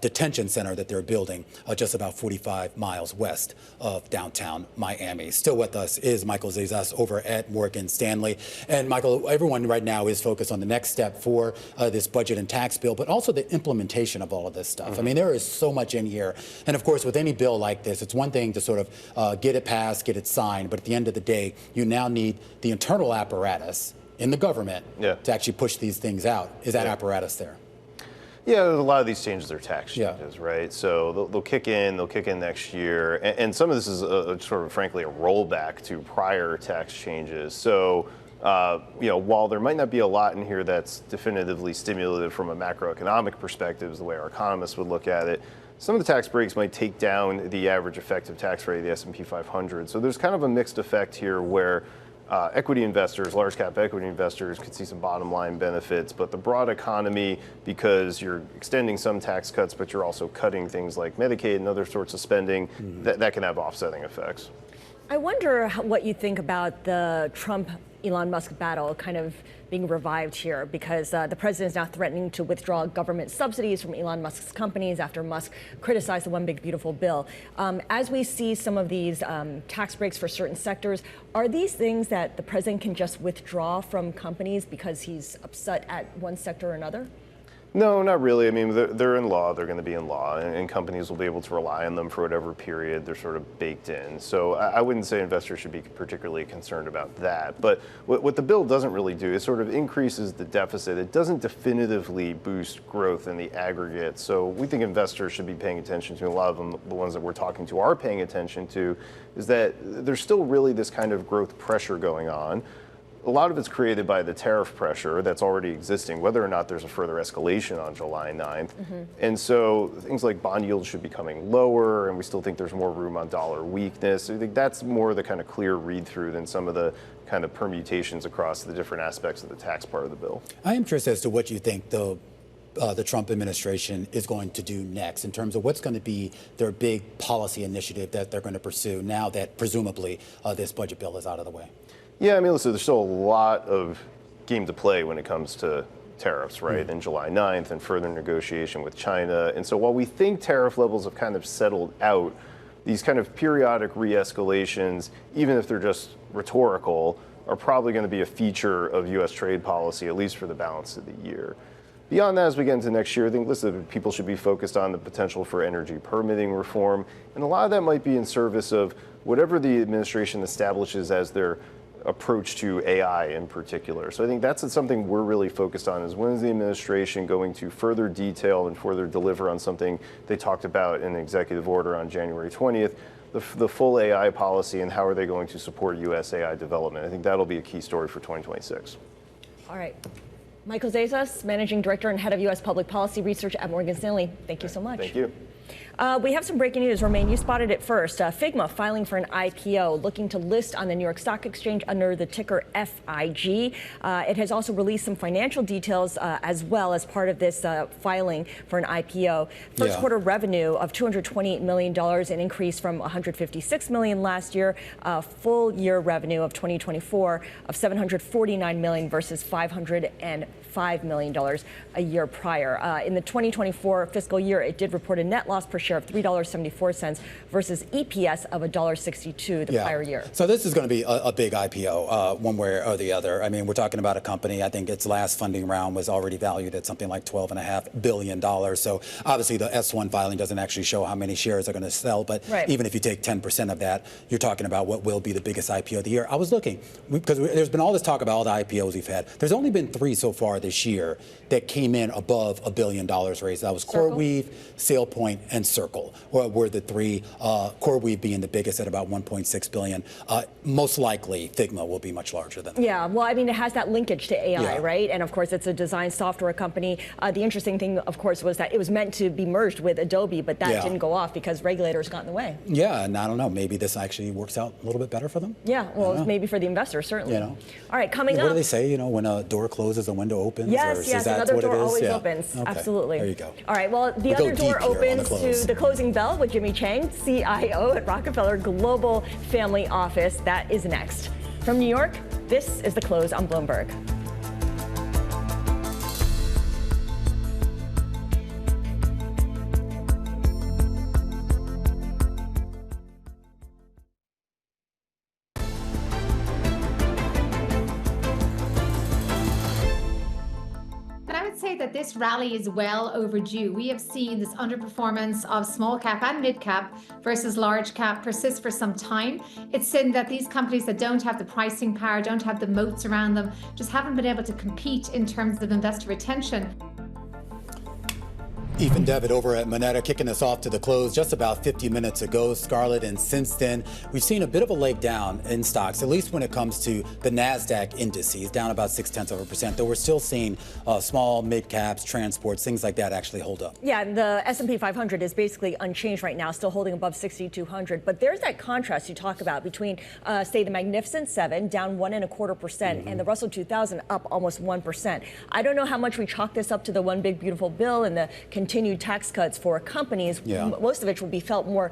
detention center that they're building just about 45 miles west of downtown Miami. Still with us is Michael Zeza over at Morgan Stanley. And Michael, everyone right now is focused on the next step for this budget and tax bill, but also the implementation of all of this stuff. I mean, there is so much in here. And of course, with any bill like this, it's one thing to sort of get it passed, get it signed. But at the end of the day, you now need the internal apparatus in the government to actually push these things out. Is that apparatus there? Yeah, a lot of these changes are tax changes, right? So they'll kick in next year. And some of this is sort of, frankly, a rollback to prior tax changes. So, while there might not be a lot in here that's definitively stimulative from a macroeconomic perspective, is the way our economists would look at it, some of the tax breaks might take down the average effective tax rate of the S&P 500. So there's kind of a mixed effect here where equity investors, large cap equity investors, could see some bottom line benefits, but the broad economy, because you're extending some tax cuts, but you're also cutting things like Medicaid and other sorts of spending, that can have offsetting effects. I wonder what you think about the Trump-Elon Musk battle kind of being revived here, because the president is now threatening to withdraw government subsidies from Elon Musk's companies after Musk criticized the One Big Beautiful Bill. As we see some of these tax breaks for certain sectors, are these things that the president can just withdraw from companies because he's upset at one sector or another? No, not really. I mean, they're in law. They're going to be in law, and companies will be able to rely on them for whatever period they're sort of baked in. So I wouldn't say investors should be particularly concerned about that. But what the bill doesn't really do is sort of increases the deficit. It doesn't definitively boost growth in the aggregate. So we think investors should be paying attention to. A lot of them, the ones that we're talking to, are paying attention to, is that there's still really this kind of growth pressure going on. A lot of it's created by the tariff pressure that's already existing, whether or not there's a further escalation on July 9th. And so things like bond yields should be coming lower, and we still think there's more room on dollar weakness. So I think that's more the kind of clear read-through than some of the kind of permutations across the different aspects of the tax part of the bill. I am curious as to what you think the Trump administration is going to do next in terms of what's going to be their big policy initiative that they're going to pursue now that presumably this budget bill is out of the way. Yeah, I mean, listen, there's still a lot of game to play when it comes to tariffs, right? And July 9th and further negotiation with China. And so while we think tariff levels have kind of settled out, these kind of periodic re-escalations, even if they're just rhetorical, are probably going to be a feature of U.S. trade policy, at least for the balance of the year. Beyond that, as we get into next year, I think, listen, people should be focused on the potential for energy permitting reform. And a lot of that might be in service of whatever the administration establishes as their approach to AI in particular. So I think that's something we're really focused on, is when is the administration going to further detail and further deliver on something they talked about in an executive order on January 20th, the full AI policy, and how are they going to support U.S. AI development. I think that'll be a key story for 2026. All right. Michael Zeza, Managing Director and Head of U.S. Public Policy Research at Morgan Stanley. Thank you so much. Thank you. We have some breaking news. Romaine, you spotted it first. Figma filing for an IPO, looking to list on the New York Stock Exchange under the ticker FIG. It has also released some financial details as well as part of this filing for an IPO. First quarter revenue of $228 million, an increase from $156 million last year. Full year revenue of 2024 of $749 million versus $505 million a year prior. In the 2024 fiscal year, it did report a net loss per share of $3.74 versus EPS of $1.62 the prior year. So this is going to be a big IPO one way or the other. I mean, we're talking about a company, I think its last funding round was already valued at something like $12.5 billion. So obviously the S1 filing doesn't actually show how many shares are going to sell, but even if you take 10% of that, you're talking about what will be the biggest IPO of the year. I was looking, because there's been all this talk about all the IPOs we've had. There's only been 3 so far this year that came in above $1 billion raised. That was CoreWeave, SailPoint, and Circle were the 3. CoreWeave being the biggest at about $1.6 billion. Most likely, Figma will be much larger than that. Yeah, well, I mean, it has that linkage to AI, right? And of course, it's a design software company. The interesting thing, of course, was that it was meant to be merged with Adobe, but that didn't go off because regulators got in the way. Yeah, and I don't know, maybe this actually works out a little bit better for them. Yeah, well, maybe for the investors, certainly. All right, coming up. What do they say? When a door closes, a window opens? Yes, yes, another door always opens. Okay. Absolutely. There you go. All right, well, the other door opens to the closing bell with Jimmy Chang, CIO at Rockefeller Global Family Office. That is next. From New York, this is The Close on Bloomberg. That this rally is well overdue. We have seen this underperformance of small cap and mid cap versus large cap persist for some time. It's in that these companies that don't have the pricing power, don't have the moats around them, just haven't been able to compete in terms of investor retention. Aoifinn Devitt over at Moneta kicking us off to the close just about 50 minutes ago, Scarlett. And since then, we've seen a bit of a leg down in stocks, at least when it comes to the NASDAQ indices, down about 0.6%, though we're still seeing small, mid caps, transports, things like that actually hold up. Yeah, the S&P 500 is basically unchanged right now, still holding above 6,200. But there's that contrast you talk about between, say, the Magnificent Seven down 1.25% and the Russell 2000 up almost 1%. I don't know how much we chalk this up to the one big beautiful bill and the continued tax cuts for companies. Most of which will be felt more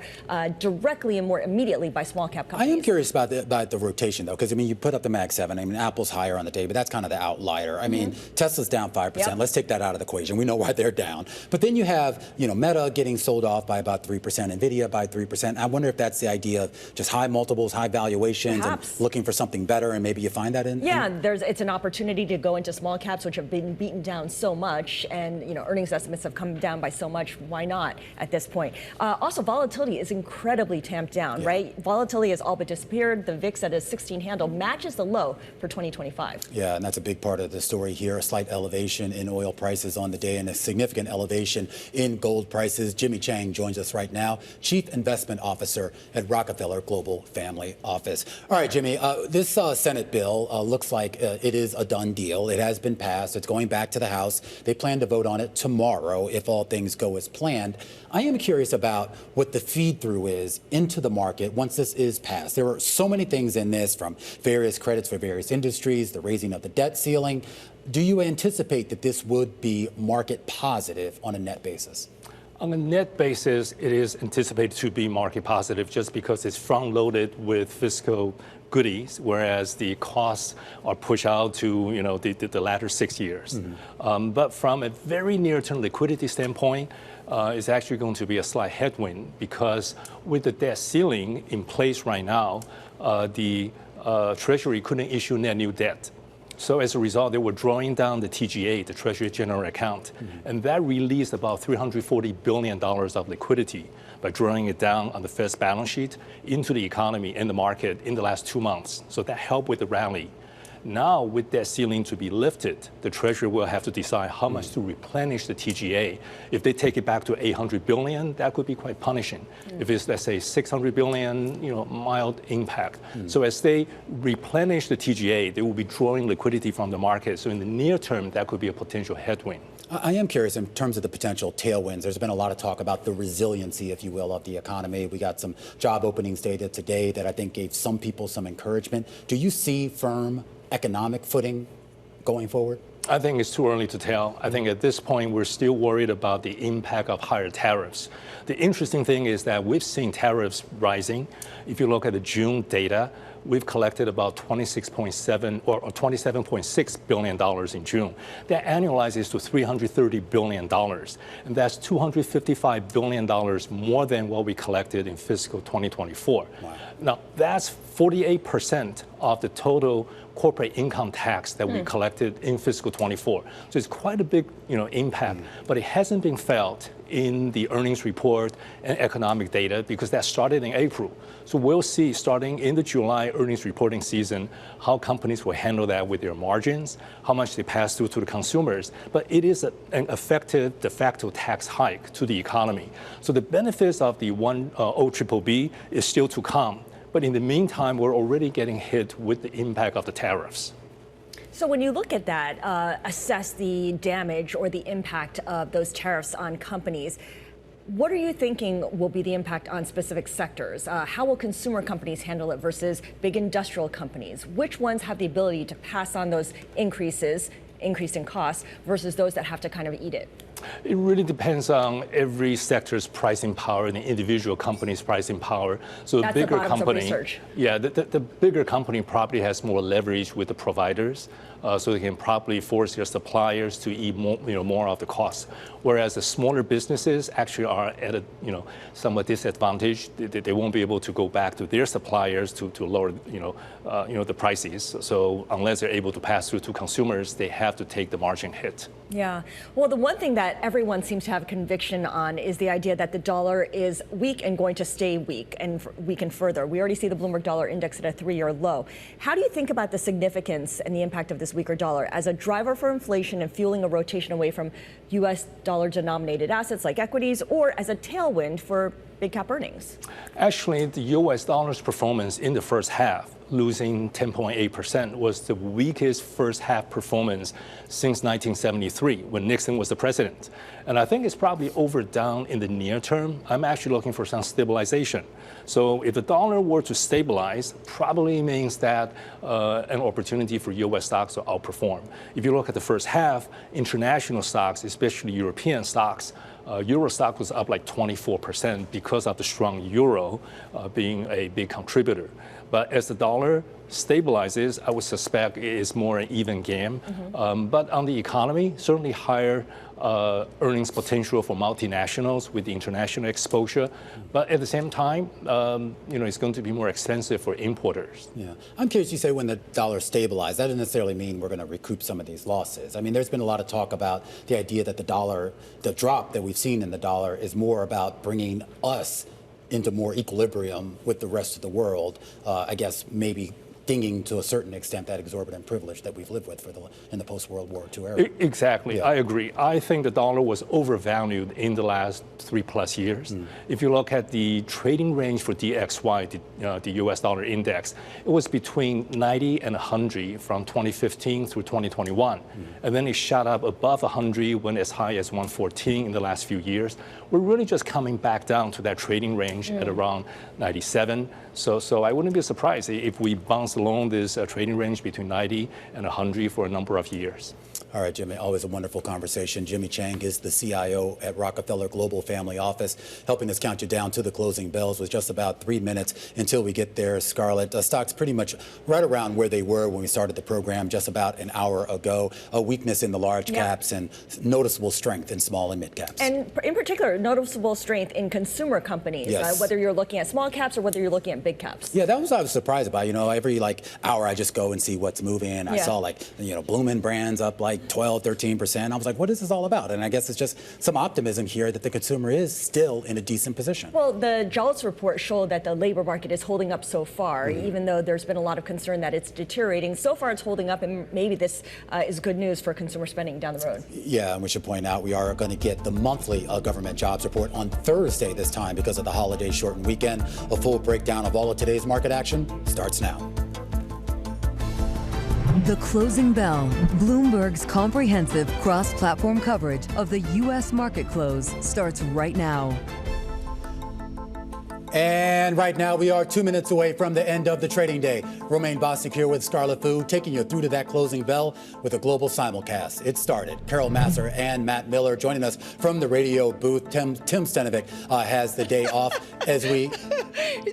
directly and more immediately by small cap companies. I am curious about the rotation, though, because, I mean, you put up the Mag 7. I mean, Apple's higher on the day, but that's kind of the outlier. I mean, Tesla's down 5%. Yep. Let's take that out of the equation. We know why they're down. But then you have, Meta getting sold off by about 3%, NVIDIA by 3%. I wonder if that's the idea of just high multiples, high valuations, and looking for something better, and maybe you find that in. Yeah, it's an opportunity to go into small caps, which have been beaten down so much, and earnings estimates have come down by so much. Why not at this point? Also, volatility is incredibly tamped down, right? Volatility has all but disappeared. The VIX at a 16 handle matches the low for 2025. Yeah, and that's a big part of the story here. A slight elevation in oil prices on the day and a significant elevation in gold prices. Jimmy Chang joins us right now, Chief Investment Officer at Rockefeller Global Family Office. All right, Jimmy, this Senate bill looks like it is a done deal. It has been passed. It's going back to the House. They plan to vote on it tomorrow if all things go as planned. I am curious about what the feed through is into the market once this is passed. There are so many things in this, from various credits for various industries, the raising of the debt ceiling. Do you anticipate that this would be market positive on a net basis? On a net basis, it is anticipated to be market positive just because it's front-loaded with fiscal goodies, whereas the costs are pushed out to the latter 6 years. But from a very near-term liquidity standpoint, it's actually going to be a slight headwind because with the debt ceiling in place right now, the Treasury couldn't issue net new debt. So as a result, they were drawing down the TGA, the Treasury General Account, and that released about $340 billion of liquidity by drawing it down on the Fed's balance sheet into the economy and the market in the last 2 months. So that helped with the rally. Now, with that ceiling to be lifted, the Treasury will have to decide how much to replenish the TGA. If they take it back to $800 billion, that could be quite punishing. If it's, let's say, $600 billion, mild impact. So as they replenish the TGA, they will be drawing liquidity from the market. So in the near term, that could be a potential headwind. I am curious in terms of the potential tailwinds. There's been a lot of talk about the resiliency, if you will, of the economy. We got some job openings data today that I think gave some people some encouragement. Do you see firm economic footing going forward? I think it's too early to tell. I think at this point, we're still worried about the impact of higher tariffs. The interesting thing is that we've seen tariffs rising. If you look at the June data, we've collected about $26.7 or $27.6 billion in June. That annualizes to $330 billion. And that's $255 billion more than what we collected in fiscal 2024. Wow. Now, that's 48% of the total corporate income tax that we collected in fiscal 24. So it's quite a big, impact, but it hasn't been felt in the earnings report and economic data because that started in April. So we'll see starting in the July earnings reporting season how companies will handle that with their margins, how much they pass through to the consumers. But it is an effective de facto tax hike to the economy. So the benefits of the 10BBB is still to come. But in the meantime, we're already getting hit with the impact of the tariffs. So when you look at that, assess the damage or the impact of those tariffs on companies, what are you thinking will be the impact on specific sectors? How will consumer companies handle it versus big industrial companies? Which ones have the ability to pass on those increase in costs versus those that have to kind of eat it? It really depends on every sector's pricing power and the individual company's pricing power. So that's the bigger the company, research. Yeah, the bigger company probably has more leverage with the providers, so they can probably force their suppliers to eat more of the cost. Whereas the smaller businesses actually are at a somewhat disadvantage. They won't be able to go back to their suppliers to lower the prices. So unless they're able to pass through to consumers, they have to take the margin hit. Yeah. Well, the one thing that everyone seems to have conviction on is the idea that the dollar is weak and going to stay weak and weaken further. We already see the Bloomberg Dollar Index at a 3-year low. How do you think about the significance and the impact of this this weaker dollar as a driver for inflation and fueling a rotation away from U.S. dollar-denominated assets like equities, or as a tailwind for big cap earnings? Actually, the U.S. dollar's performance in the first half, losing 10.8%, was the weakest first half performance since 1973 when Nixon was the president. And I think it's probably overdone in the near term. I'm actually looking for some stabilization. So if the dollar were to stabilize, probably means that an opportunity for U.S. stocks to outperform. If you look at the first half, international stocks, especially European stocks, Euro stock was up like 24% because of the strong euro being a big contributor. But as the dollar stabilizes, I would suspect it is more an even game. But on the economy, certainly higher earnings potential for multinationals with the international exposure. But at the same time, it's going to be more expensive for importers. Yeah, I'm curious. You say when the dollar stabilizes, that doesn't necessarily mean we're going to recoup some of these losses. I mean, there's been a lot of talk about the idea that the drop that we've seen in the dollar is more about bringing us into more equilibrium with the rest of the world. I guess maybe dinging to a certain extent that exorbitant privilege that we've lived with in the post-World War II era. Exactly, yeah. I agree. I think the dollar was overvalued in the last 3+ years. If you look at the trading range for DXY, the US dollar index, it was between 90 and 100 from 2015 through 2021. And then it shot up above 100, went as high as 114 in the last few years. We're really just coming back down to that trading range at around 97. So I wouldn't be surprised if we bounce along this trading range between 90 and 100 for a number of years. All right, Jimmy, always a wonderful conversation. Jimmy Chang is the CIO at Rockefeller Global Family Office, helping us count you down to the closing bells with just about 3 minutes until we get there. Scarlett, stocks pretty much right around where they were when we started the program just about an hour ago. A weakness in the large caps and noticeable strength in small and mid caps. And in particular, noticeable strength in consumer companies, whether you're looking at small caps or whether you're looking at big caps. Yeah, that was what I was surprised about. Every hour I just go and see what's moving. I saw Bloomberg brands up like 12-13%. I was like, what is this all about? And I guess it's just some optimism here that the consumer is still in a decent position. Well, the jobs report showed that the labor market is holding up so far, even though there's been a lot of concern that it's deteriorating. So far, it's holding up, and maybe this is good news for consumer spending down the road. Yeah, and we should point out we are going to get the monthly government jobs report on Thursday this time because of the holiday shortened weekend. A full breakdown of all of today's market action starts now. The Closing Bell, Bloomberg's comprehensive cross-platform coverage of the U.S. market close starts right now. And right now, we are 2 minutes away from the end of the trading day. Romaine Bostic here with Scarlett Fu, taking you through to that closing bell with a global simulcast. It started. Carol Masser and Matt Miller joining us from the radio booth. Tim Stenovic has the day off as we...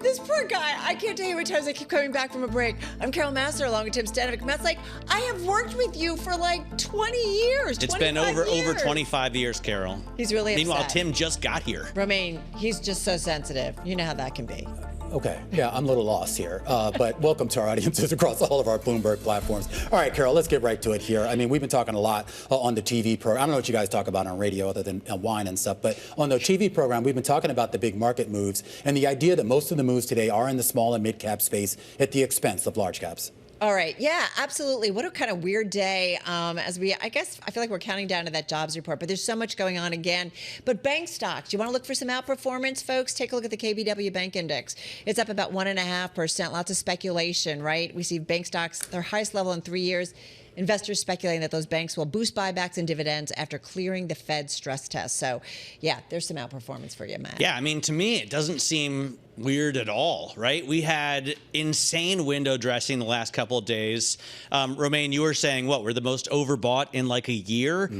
This poor guy. I can't tell you how many times I keep coming back from a break. I'm Carol Masser along with Tim Stenovic. Matt's like, I have worked with you for like 20 years. It's been over 25 years, Carol. He's really upset. Meanwhile, Tim just got here. Romaine, he's just so sensitive. You know how that can be. Okay, yeah, I'm a little lost here, but welcome to our audiences across all of our Bloomberg platforms. All right, Carol, let's get right to it here. I mean, we've been talking a lot on the TV program. I don't know what you guys talk about on radio other than wine and stuff, but on the TV program, we've been talking about the big market moves and the idea that most of the moves today are in the small and mid cap space at the expense of large caps. All right. Yeah, absolutely. What a kind of weird day I feel like we're counting down to that jobs report, but there's so much going on again. But bank stocks, you want to look for some outperformance, folks? Take a look at the KBW Bank Index. It's up about 1.5%. Lots of speculation, right? We see bank stocks, their highest level in 3 years. Investors speculating that those banks will boost buybacks and dividends after clearing the Fed stress test. So, yeah, there's some outperformance for you, Matt. Yeah, I mean, to me, it doesn't seem weird at all, right? We had insane window dressing the last couple of days. Romaine, you were saying, we're the most overbought in like a year.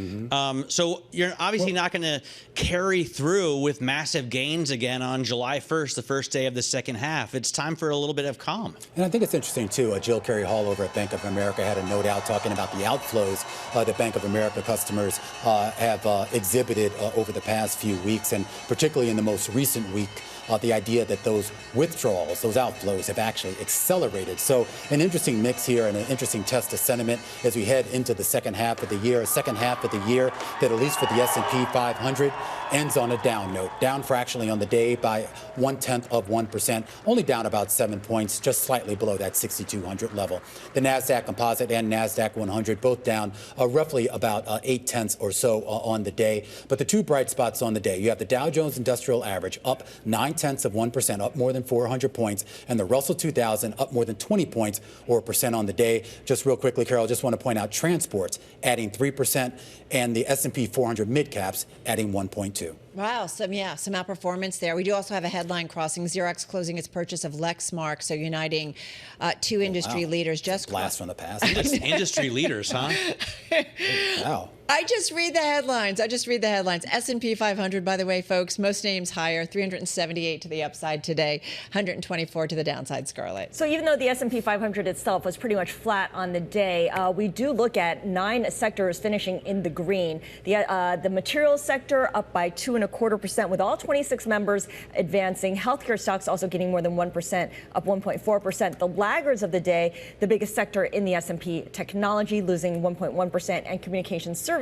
So you're obviously not going to carry through with massive gains again on July 1st, the first day of the second half. It's time for a little bit of calm. And I think it's interesting, too. Jill Carey Hall over at Bank of America had a note out talking about the outflows that Bank of America customers have exhibited over the past few weeks, and particularly in the most recent week, the idea that those withdrawals, those outflows have actually accelerated. So an interesting mix here and an interesting test of sentiment as we head into the second half of the year. A second half of the year that, at least for the S&P 500, ends on a down note, down fractionally on the day by 0.1%, only down about 7 points, just slightly below that 6,200 level. The NASDAQ Composite and NASDAQ 100 both down roughly about 0.8 or so on the day. But the two bright spots on the day, you have the Dow Jones Industrial Average up 0.9%, up more than 400 points, and the Russell 2000 up more than 20 points or a percent on the day. Just real quickly, Carol, just want to point out transports adding 3%, and the S&P 400 mid-caps adding 1.2. Wow, some outperformance there. We do also have a headline crossing. Xerox closing its purchase of Lexmark, so uniting two industry leaders. Just blast from the past. Industry leaders, huh? Wow. I just read the headlines. S&P 500, by the way, folks, most names higher, 378 to the upside today, 124 to the downside, Scarlett. So even though the S&P 500 itself was pretty much flat on the day, we do look at 9 sectors finishing in the green. The materials sector up by 2.25%, with all 26 members advancing. Healthcare stocks also getting more than 1%, up 1.4%. The laggards of the day, the biggest sector in the S&P, technology losing 1.1%, and communication services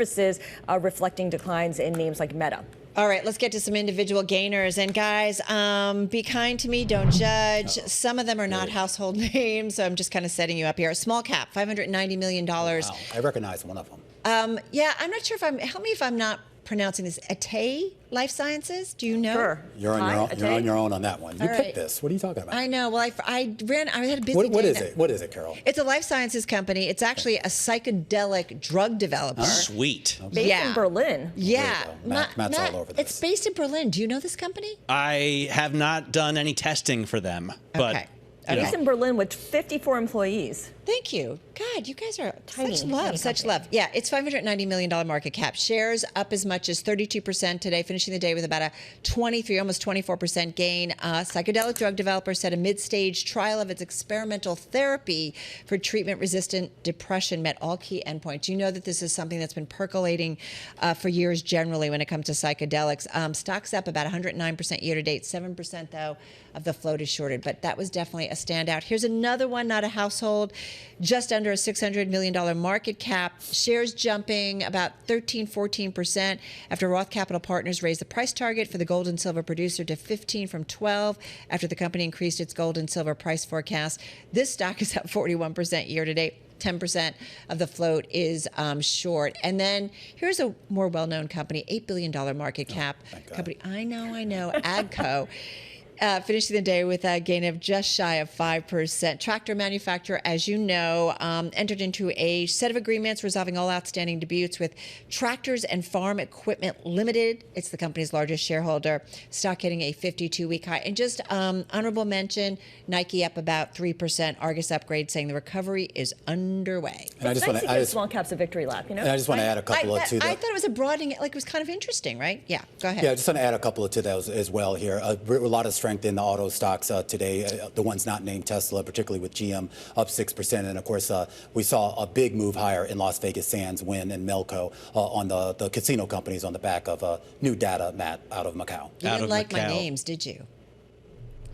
reflecting declines in names like Meta. All right, let's get to some individual gainers. And guys, be kind to me, don't judge. Some of them are not household names, so I'm just kind of setting you up here. Small cap, $590 million. Wow, I recognize one of them. Yeah, I'm not sure help me if I'm not pronouncing this. Atay Life Sciences? Do you know? Sure. You're on your own on that one. You picked this. What are you talking about? I know. Well, I had a busy What day. is it? What is it, Carol? It's a life sciences company. It's actually a psychedelic drug developer. Sweet. Based in Berlin. Yeah. Matt's all over this. It's based in Berlin. Do you know this company? I have not done any testing for them, but Okay. Based in Berlin with 54 employees. Thank you. God, you guys are Tiny, such love. Yeah, it's $590 million market cap. Shares up as much as 32% today, finishing the day with about a 23, almost 24% gain. Psychedelic drug developer said a mid-stage trial of its experimental therapy for treatment-resistant depression met all key endpoints. You know that this is something that's been percolating for years generally when it comes to psychedelics. Stocks up about 109% year-to-date, 7% though of the float is shorted, but that was definitely a standout. Here's another one, not a household, just under a $600 million market cap. Shares jumping about 14% after Roth Capital Partners raised the price target for the gold and silver producer to 15 from 12 after the company increased its gold and silver price forecast. This stock is up 41% year to date. 10% of the float is short. And then here's a more well-known company, $8 billion market cap company. I know, AGCO. Finishing the day with a gain of just shy of 5%. Tractor manufacturer, as you know, entered into a set of agreements resolving all outstanding disputes with Tractors and Farm Equipment Limited. It's the company's largest shareholder. Stock hitting a 52-week high. And just honorable mention, Nike up about 3%. Argus upgrade saying the recovery is underway. And I just want to give small caps a victory lap, you know? And I just want to add a couple I to that. I thought it was a broadening, like it was kind of interesting, right? Yeah, go ahead. Yeah, I just want to add a couple to those as well here. A lot of strength in the auto stocks today, the ones not named Tesla, particularly with GM up 6%. And of course, we saw a big move higher in Las Vegas Sands, Wynn, and Melco on the casino companies on the back of new data, Matt, out of Macau. You didn't like my names, did you?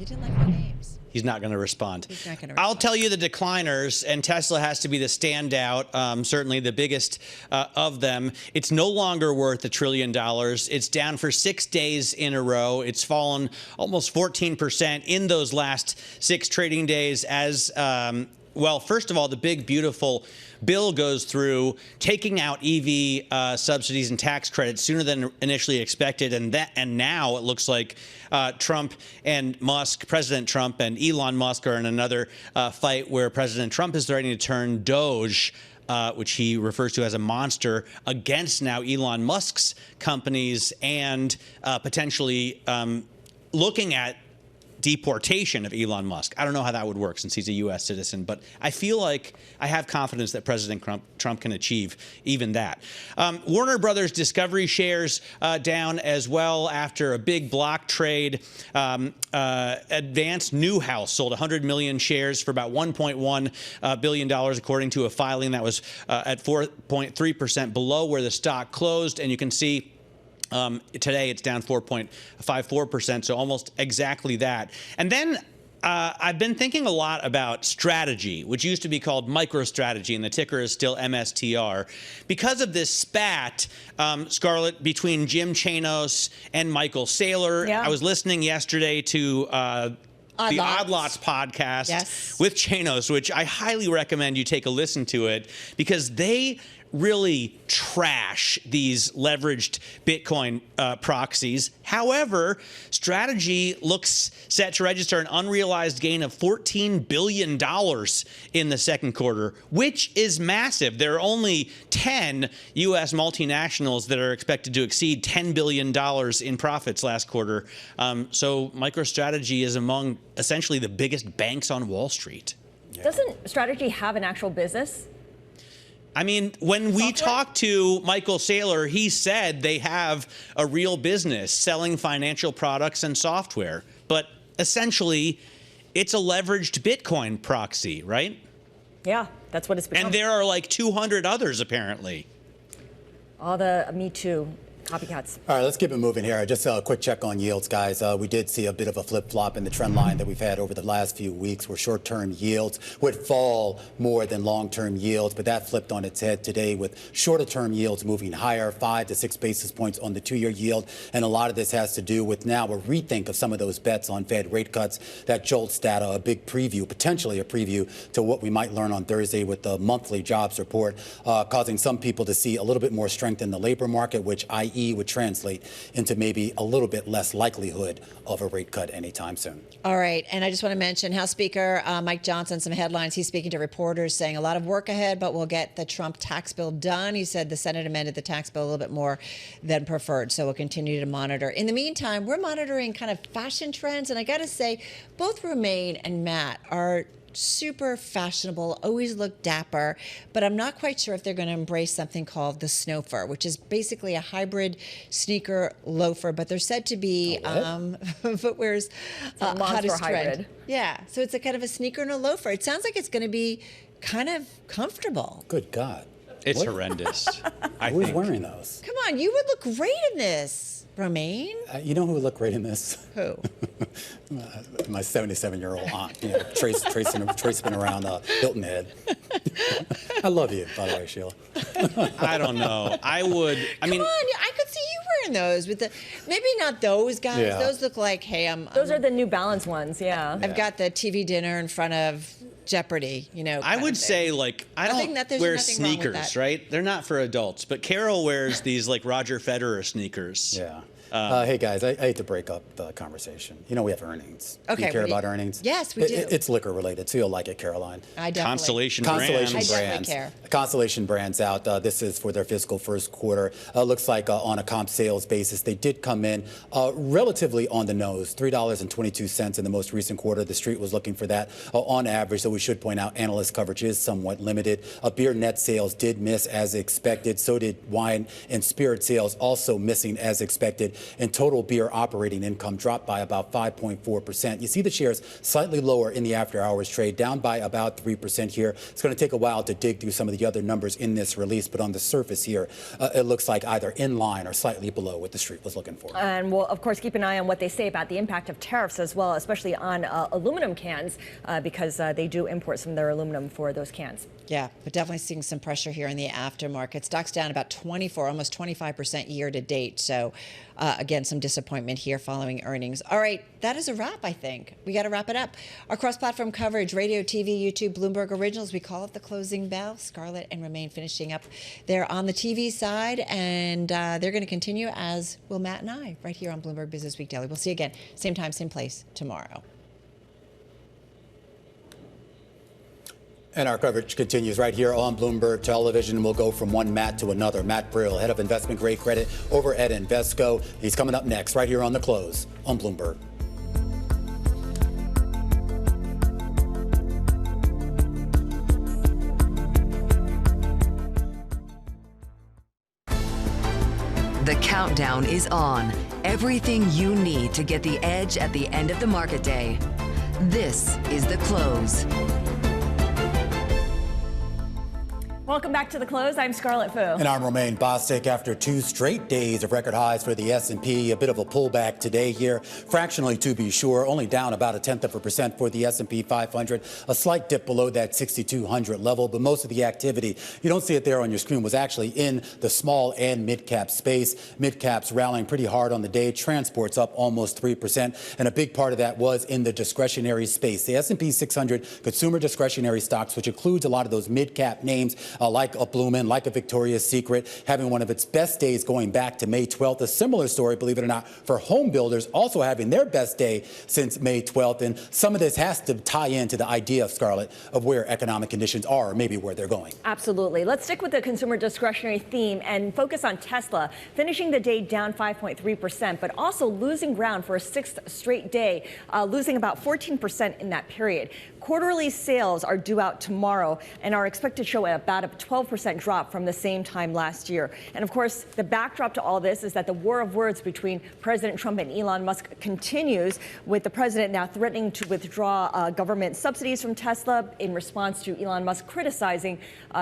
You didn't like my names. He's not going to respond. He's not going to respond. I'll tell you the decliners, and Tesla has to be the standout, certainly the biggest of them. It's no longer worth $1 trillion. It's down for 6 days in a row. It's fallen almost 14% in those last 6 trading days as well, first of all, the big, beautiful bill goes through taking out EV subsidies and tax credits sooner than initially expected. And now it looks like Trump and Musk, President Trump and Elon Musk are in another fight where President Trump is threatening to turn Doge, which he refers to as a monster, against now Elon Musk's companies and potentially looking at deportation of Elon Musk. I don't know how that would work since he's a U.S. citizen, but I feel like I have confidence that President Trump can achieve even that. Warner Brothers Discovery shares down as well after a big block trade. Advanced Newhouse sold 100 million shares for about $1.1 billion, according to a filing that was at 4.3% below where the stock closed. And you can see Today, it's down 4.54%, so almost exactly that. And then I've been thinking a lot about strategy, which used to be called MicroStrategy, and the ticker is still MSTR. Because of this spat, Scarlett, between Jim Chanos and Michael Saylor, I was listening yesterday to the Odd Lots podcast with Chanos, which I highly recommend you take a listen to it, because they really trash these leveraged Bitcoin proxies. However, Strategy looks set to register an unrealized gain of $14 billion in the second quarter, which is massive. There are only 10 U.S. multinationals that are expected to exceed $10 billion in profits last quarter. So MicroStrategy is among essentially the biggest banks on Wall Street. Doesn't Strategy have an actual business? I mean, when we talked to Michael Saylor, he said they have a real business selling financial products and software. But essentially, it's a leveraged Bitcoin proxy, right? Yeah, that's what it's become. And there are like 200 others, apparently. All the Me Too copycats. All right, let's keep it moving here. Just a quick check on yields, guys. We did see a bit of a flip-flop in the trend line that we've had over the last few weeks, where short-term yields would fall more than long-term yields, but that flipped on its head today with shorter-term yields moving higher, 5 to 6 basis points on the 2-year yield. And a lot of this has to do with now a rethink of some of those bets on Fed rate cuts. That JOLTS data, a big preview, potentially a preview to what we might learn on Thursday with the monthly jobs report, causing some people to see a little bit more strength in the labor market, which i.e. would translate into maybe a little bit less likelihood of a rate cut anytime soon. All right. And I just want to mention House Speaker Mike Johnson, some headlines. He's speaking to reporters saying a lot of work ahead, but we'll get the Trump tax bill done. He said the Senate amended the tax bill a little bit more than preferred. So we'll continue to monitor. In the meantime, we're monitoring kind of fashion trends. And I got to say, both Romaine and Matt are super fashionable, always look dapper, but I'm not quite sure if they're going to embrace something called the snowfer, which is basically a hybrid sneaker loafer, but they're said to be footwear's hottest trend. Yeah, so it's a kind of a sneaker and a loafer. It sounds like it's going to be kind of comfortable. Good God. It's horrendous. Who's wearing those? Come on, you would look great in this. Romaine? You know who would look great in this? Who? My 77-year-old aunt, tracing around Hilton Head. I love you, by the way, Sheila. I don't know. I would. I mean, come on, I could see you wearing those with the. Maybe not those guys. Yeah. Those look like, hey, Those are the New Balance ones. Yeah. I've got the TV dinner in front of Jeopardy, I would say, like, I don't wear sneakers, right? They're not for adults. But Carol wears these, like, Roger Federer sneakers. Yeah. Hey, guys, I hate to break up the conversation. We have earnings. Okay. Do you care about earnings? Yes, we do. It's liquor related, so you'll like it, Caroline. I definitely. Constellation Brands. I definitely care. Constellation Brands out. This is for their fiscal first quarter. Looks like on a comp sales basis, they did come in relatively on the nose, $3.22 in the most recent quarter. The street was looking for that on average, so we should point out analyst coverage is somewhat limited. Beer net sales did miss as expected. So did wine and spirit sales, also missing as expected. And total beer operating income dropped by about 5.4%. You see the shares slightly lower in the after hours trade, down by about 3% here. It's going to take a while to dig through some of the other numbers in this release, but on the surface here, it looks like either in line or slightly below what the street was looking for. And we'll, of course, keep an eye on what they say about the impact of tariffs as well, especially on aluminum cans, because they do import some of their aluminum for those cans. Yeah, but definitely seeing some pressure here in the aftermarket. Stock's down about 24, almost 25% year to date. So, again, some disappointment here following earnings. All right, that is a wrap, I think. We got to wrap it up. Our cross-platform coverage, radio, TV, YouTube, Bloomberg Originals. We call it the closing bell. Scarlett and Romaine finishing up there on the TV side. And they're going to continue, as will Matt and I, right here on Bloomberg Business Week Daily. We'll see you again, same time, same place tomorrow. And our coverage continues right here on Bloomberg Television. We'll go from one Matt to another. Matt Brill, head of investment grade credit over at Invesco. He's coming up next right here on The Close on Bloomberg. The countdown is on. Everything you need to get the edge at the end of the market day. This is The Close. Welcome back to The Close. I'm Scarlett Fu. And I'm Romaine Bostic. After 2 straight days of record highs for the S&P, a bit of a pullback today here, fractionally to be sure, only down about 0.1% for the S&P 500, a slight dip below that 6,200 level, but most of the activity, you don't see it there on your screen, was actually in the small and mid-cap space. Mid-caps rallying pretty hard on the day, transports up almost 3%, and a big part of that was in the discretionary space. The S&P 600 consumer discretionary stocks, which includes a lot of those mid-cap names, like a Bloomberg, like a Victoria's Secret, having one of its best days going back to May 12th. A similar story, believe it or not, for home builders, also having their best day since May 12th. And some of this has to tie into the idea, Scarlett, of where economic conditions are, or maybe where they're going. Absolutely. Let's stick with the consumer discretionary theme and focus on Tesla, finishing the day down 5.3%, but also losing ground for a 6th straight day, losing about 14% in that period. Quarterly sales are due out tomorrow and are expected to show about a 12% drop from the same time last year. And of course, the backdrop to all this is that the war of words between President Trump and Elon Musk continues, with the president now threatening to withdraw government subsidies from Tesla in response to Elon Musk criticizing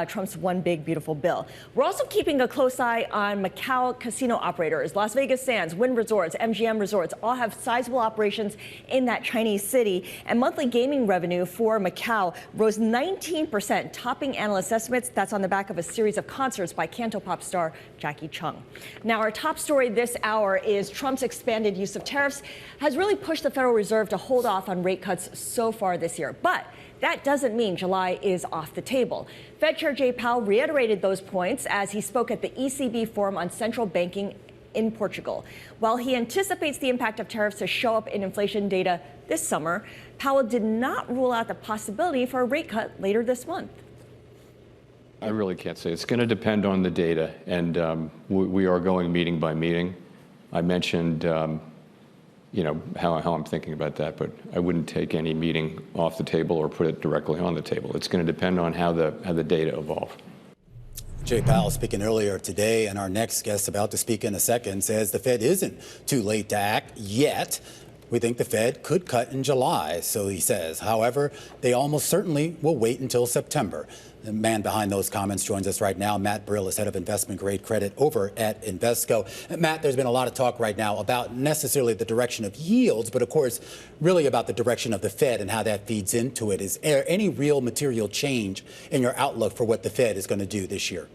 Trump's One Big Beautiful Bill. We're also keeping a close eye on Macau casino operators. Las Vegas Sands, Wynn Resorts, MGM Resorts all have sizable operations in that Chinese city, and monthly gaming revenue for Macau rose 19%, topping analyst estimates. That's on the back of a series of concerts by Cantopop star Jackie Chung. Now, our top story this hour is Trump's expanded use of tariffs has really pushed the Federal Reserve to hold off on rate cuts so far this year. But that doesn't mean July is off the table. Fed Chair Jay Powell reiterated those points as he spoke at the ECB Forum on Central Banking in Portugal. While he anticipates the impact of tariffs to show up in inflation data this summer, Powell did not rule out the possibility for a rate cut later this month. I really can't say. It's going to depend on the data, and we are going meeting by meeting. I mentioned, you know, how I'm thinking about that, but I wouldn't take any meeting off the table or put it directly on the table. It's going to depend on how the data evolve. Jay Powell speaking earlier today, and our next guest about to speak in a second says the Fed isn't too late to act yet. We think the Fed could cut in July, so he says. However, they almost certainly will wait until September. The man behind those comments joins us right now. Matt Brill is head of investment grade credit over at Invesco. Matt, there's been a lot of talk right now about necessarily the direction of yields, but of course, really about the direction of the Fed and how that feeds into it. Is there any real material change in your outlook for what the Fed is going to do this year?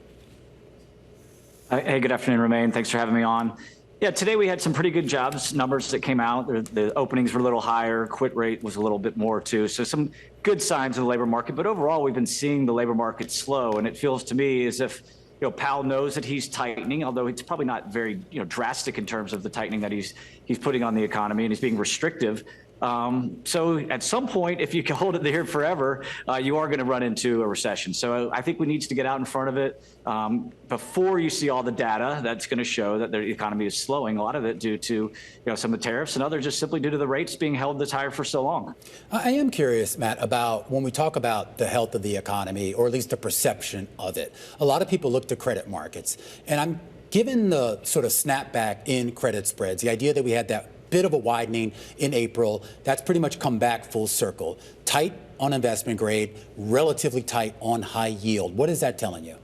Hey, good afternoon, Romaine. Thanks for having me on. Yeah, today we had some pretty good jobs numbers that came out. The openings were a little higher. Quit rate was a little bit more, too. So some good signs of the labor market. But overall, we've been seeing the labor market slow. And it feels to me as if, you know, Powell knows that he's tightening, although it's probably not very, you know, drastic in terms of the tightening that he's putting on the economy, and he's being restrictive. So at some point, if you can hold it there forever, you are going to run into a recession. So I think we need to get out in front of it before you see all the data that's going to show that the economy is slowing. A lot of it due to, you know, some of the tariffs, and others just simply due to the rates being held this higher for so long. I am curious, Matt, about when we talk about the health of the economy, or at least the perception of it. A lot of people look to credit markets, and I'm given the sort of snapback in credit spreads, the idea that we had that bit of a widening in April, that's pretty much come back full circle. Tight on investment grade, relatively tight on high yield. What is that telling you?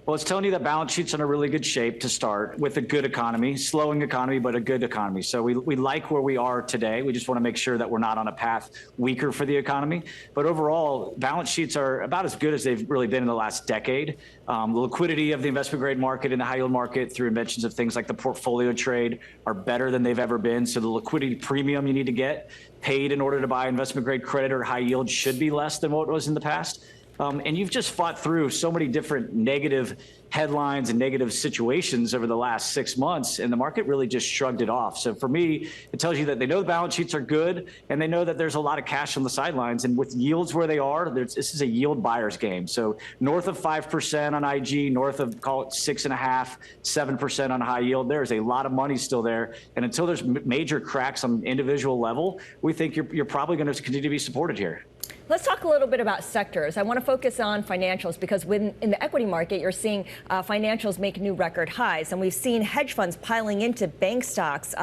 Well, it's telling you that balance sheets are in a really good shape to start with a good economy, slowing economy, but a good economy. So we like where we are today. We just want to make sure that we're not on a path weaker for the economy. But overall, balance sheets are about as good as they've really been in the last decade. The liquidity of the investment grade market and the high yield market through inventions of things like the portfolio trade are better than they've ever been. So the liquidity premium you need to get paid in order to buy investment grade credit or high yield should be less than what it was in the past. And you've just fought through so many different negative headlines and negative situations over the last 6 months, and the market really just shrugged it off. So for me, it tells you that they know the balance sheets are good, and they know that there's a lot of cash on the sidelines. And with yields where they are, this is a yield buyer's game. So north of 5% on IG, north of, call it 6.5%, 7% on high yield, there's a lot of money still there. And until there's major cracks on individual level, we think you're probably going to continue to be supported here. Let's talk a little bit about sectors. I want to focus on financials because in the equity market, you're seeing financials make new record highs. And we've seen hedge funds piling into bank stocks,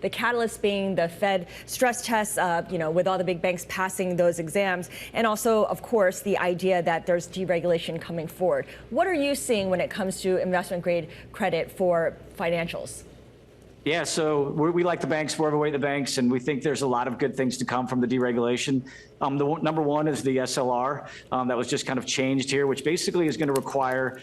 the catalyst being the Fed stress tests, with all the big banks passing those exams. And also, of course, the idea that there's deregulation coming forward. What are you seeing when it comes to investment grade credit for financials? Yeah, so we like the banks, we're overweight the banks, and we think there's a lot of good things to come from the deregulation. The number one is the SLR that was just kind of changed here, which basically is going to require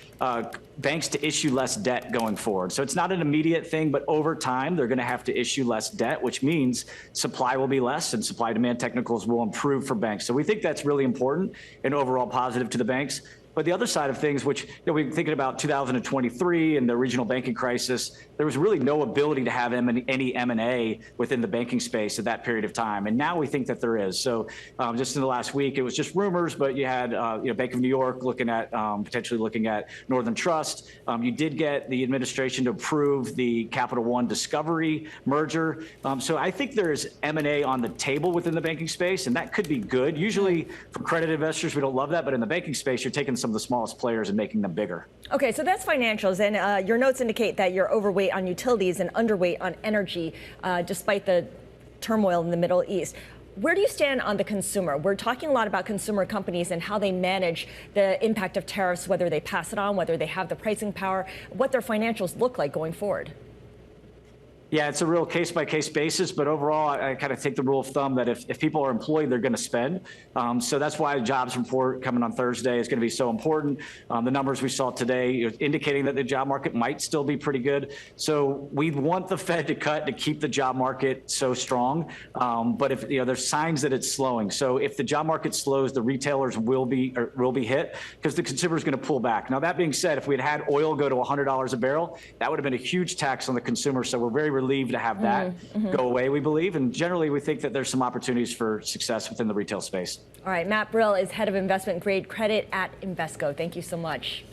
banks to issue less debt going forward. So it's not an immediate thing, but over time, they're going to have to issue less debt, which means supply will be less and supply-demand technicals will improve for banks. So we think that's really important and overall positive to the banks. But the other side of things, which we're thinking about 2023 and the regional banking crisis, there was really no ability to have any M&A within the banking space at that period of time. And now we think that there is. So just in the last week, it was just rumors, but you had Bank of New York looking at potentially looking at Northern Trust. You did get the administration to approve the Capital One Discovery merger. So I think there's M&A on the table within the banking space, and that could be good. Usually for credit investors, we don't love that, but in the banking space, you're taking some of the smallest players and making them bigger. Okay, so that's financials, and your notes indicate that you're overweight on utilities and underweight on energy, despite the turmoil in the Middle East. Where do you stand on the consumer? We're talking a lot about consumer companies and how they manage the impact of tariffs, whether they pass it on, whether they have the pricing power, what their financials look like going forward. Yeah, it's a real case-by-case basis, but overall, I kind of take the rule of thumb that if people are employed, they're going to spend. So that's why the jobs report coming on Thursday is going to be so important. The numbers we saw today indicating that the job market might still be pretty good. So we want the Fed to cut to keep the job market so strong. But if there's signs that it's slowing. So if the job market slows, the retailers will be hit because the consumer is going to pull back. Now, that being said, if we had oil go to $100 a barrel, that would have been a huge tax on the consumer. So we're very relieved to have that go away, we believe. And generally, we think that there's some opportunities for success within the retail space. All right, Matt Brill is head of investment grade credit at Invesco. Thank you so much.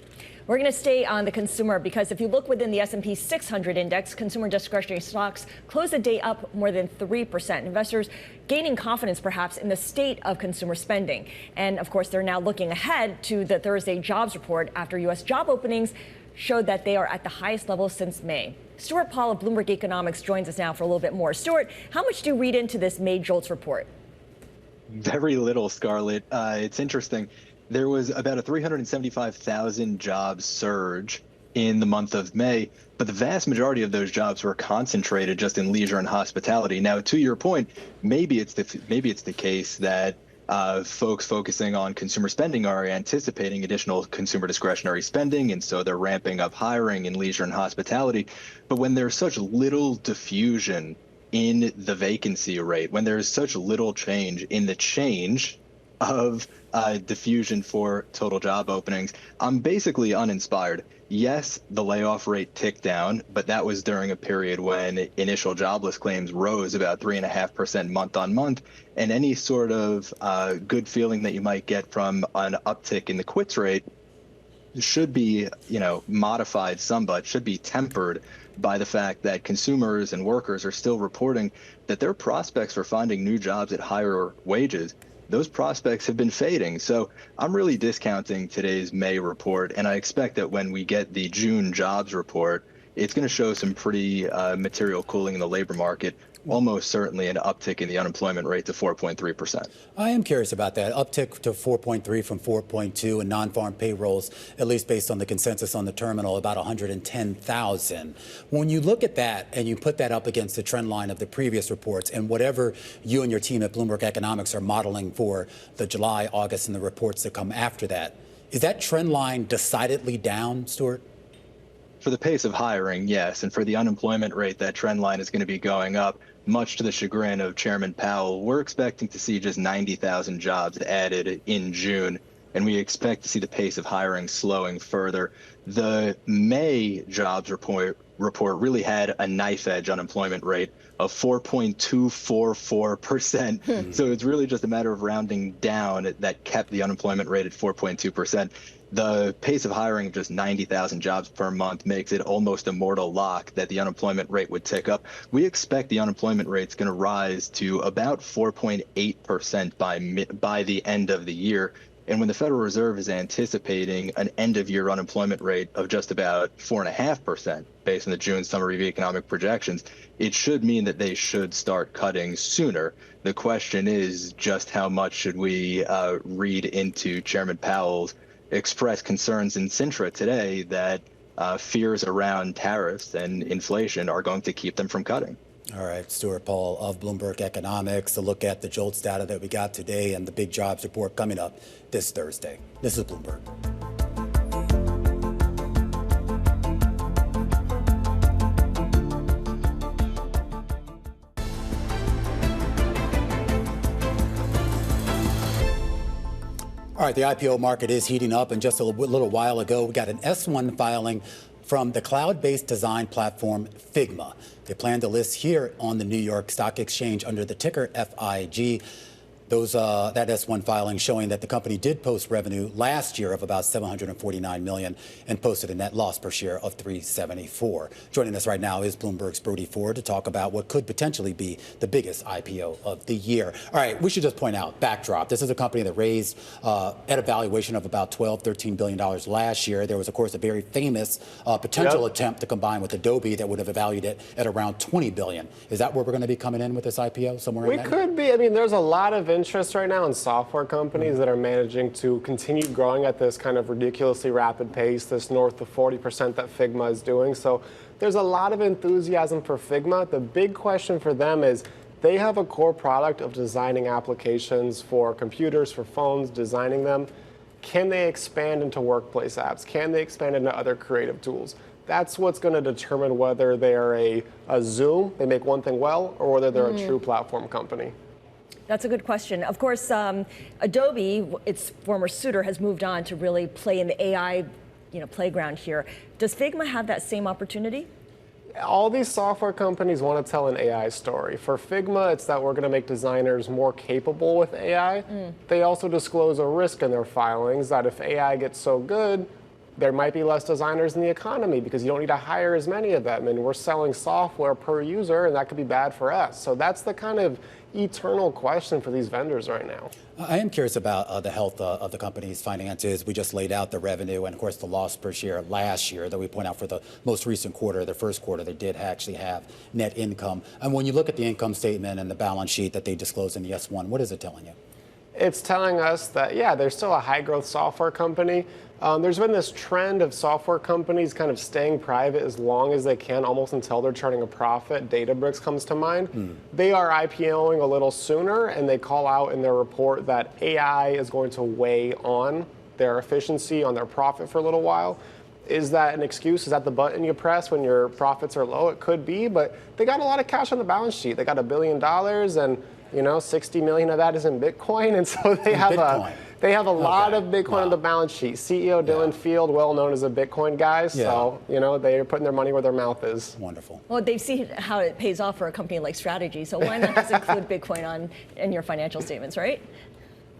We're going to stay on the consumer because if you look within the S&P 600 index, consumer discretionary stocks closed the day up more than 3%. Investors gaining confidence perhaps in the state of consumer spending. And of course, they're now looking ahead to the Thursday jobs report after U.S. job openings showed that they are at the highest level since May. Stuart Paul of Bloomberg Economics joins us now for a little bit more. Stuart, how much do you read into this May JOLTS report? Very little, Scarlett. It's interesting. There was about a 375,000 jobs surge in the month of May, but the vast majority of those jobs were concentrated just in leisure and hospitality. Now, to your point, maybe it's the case that folks focusing on consumer spending are anticipating additional consumer discretionary spending, and so they're ramping up hiring in leisure and hospitality. But when there's such little diffusion in the vacancy rate, when there's such little change in the change of diffusion for total job openings, I'm basically uninspired. Yes, the layoff rate ticked down, but that was during a period when initial jobless claims rose about 3.5% month on month. And any sort of good feeling that you might get from an uptick in the quits rate should be, modified somewhat, should be tempered by the fact that consumers and workers are still reporting that their prospects for finding new jobs at higher wages, those prospects have been fading. So I'm really discounting today's May report, and I expect that when we get the June jobs report, it's going to show some pretty material cooling in the labor market, almost certainly an uptick in the unemployment rate to 4.3%. I am curious about that uptick to 4.3 from 4.2 in non-farm payrolls, at least based on the consensus on the terminal, about 110,000. When you look at that and you put that up against the trend line of the previous reports and whatever you and your team at Bloomberg Economics are modeling for the July, August, and the reports that come after that, is that trend line decidedly down, Stuart? For the pace of hiring, yes. And for the unemployment rate, that trend line is going to be going up, much to the chagrin of Chairman Powell. We're expecting to see just 90,000 jobs added in June, and we expect to see the pace of hiring slowing further. The May jobs report really had a knife edge unemployment rate of 4.244%. So it's really just a matter of rounding down that kept the unemployment rate at 4.2%. The pace of hiring of just 90,000 jobs per month makes it almost a mortal lock that the unemployment rate would tick up. We expect the unemployment rate's going to rise to about 4.8% by the end of the year. And when the Federal Reserve is anticipating an end-of-year unemployment rate of just about 4.5% based on the June summary of economic projections, it should mean that they should start cutting sooner. The question is just how much should we read into Chairman Powell's expressed concerns in Sintra today that fears around tariffs and inflation are going to keep them from cutting. All right, Stuart Paul of Bloomberg Economics, a look at the JOLTS data that we got today and the big jobs report coming up this Thursday. This is Bloomberg. All right, the IPO market is heating up, and just a little while ago, we got an S-1 filing from the cloud-based design platform Figma. They plan to list here on the New York Stock Exchange under the ticker FIG. That S1 filing showing that the company did post revenue last year of about $749 million and posted a net loss per share of $3.74. Joining us right now is Bloomberg's Brody Ford to talk about what could potentially be the biggest IPO of the year. All right, we should just point out, backdrop. This is a company that raised at a valuation of about $13 billion last year. There was, of course, a very famous potential attempt to combine with Adobe that would have valued it at around $20 billion. Is that where we're going to be coming in with this IPO, somewhere in that? We could be. I mean, there's a lot of interest right now in software companies that are managing to continue growing at this kind of ridiculously rapid pace, this north of 40% that Figma is doing. So there's a lot of enthusiasm for Figma. The big question for them is they have a core product of designing applications for computers, for phones, designing them. Can they expand into workplace apps? Can they expand into other creative tools? That's what's going to determine whether they're a Zoom, they make one thing well, or whether they're a true platform company. That's a good question. Of course, Adobe, its former suitor, has moved on to really play in the AI, playground here. Does Figma have that same opportunity? All these software companies want to tell an AI story. For Figma, it's that we're going to make designers more capable with AI. They also disclose a risk in their filings that if AI gets so good, there might be less designers in the economy because you don't need to hire as many of them. And we're selling software per user, and that could be bad for us. So that's the kind of eternal question for these vendors right now. I am curious about the health of the company's finances. We just laid out the revenue and, of course, the loss per share last year that we point out for the most recent quarter, the first quarter, they did actually have net income. And when you look at the income statement and the balance sheet that they disclosed in the S1, what is it telling you? It's telling us that, yeah, they're still a high-growth software company. There's been this trend of software companies kind of staying private as long as they can, almost until they're turning a profit. Databricks comes to mind. They are IPOing a little sooner, and they call out in their report that AI is going to weigh on their efficiency, on their profit for a little while. Is that an excuse? Is that the button you press when your profits are low? It could be, but they got a lot of cash on the balance sheet. They got $1 billion, and 60 million of that is in Bitcoin, and so they have a lot of Bitcoin on the balance sheet. CEO Dylan Field, well known as a Bitcoin guy, so they're putting their money where their mouth is. Wonderful. Well, they've seen how it pays off for a company like Strategy, so why not just include Bitcoin in your financial statements, right?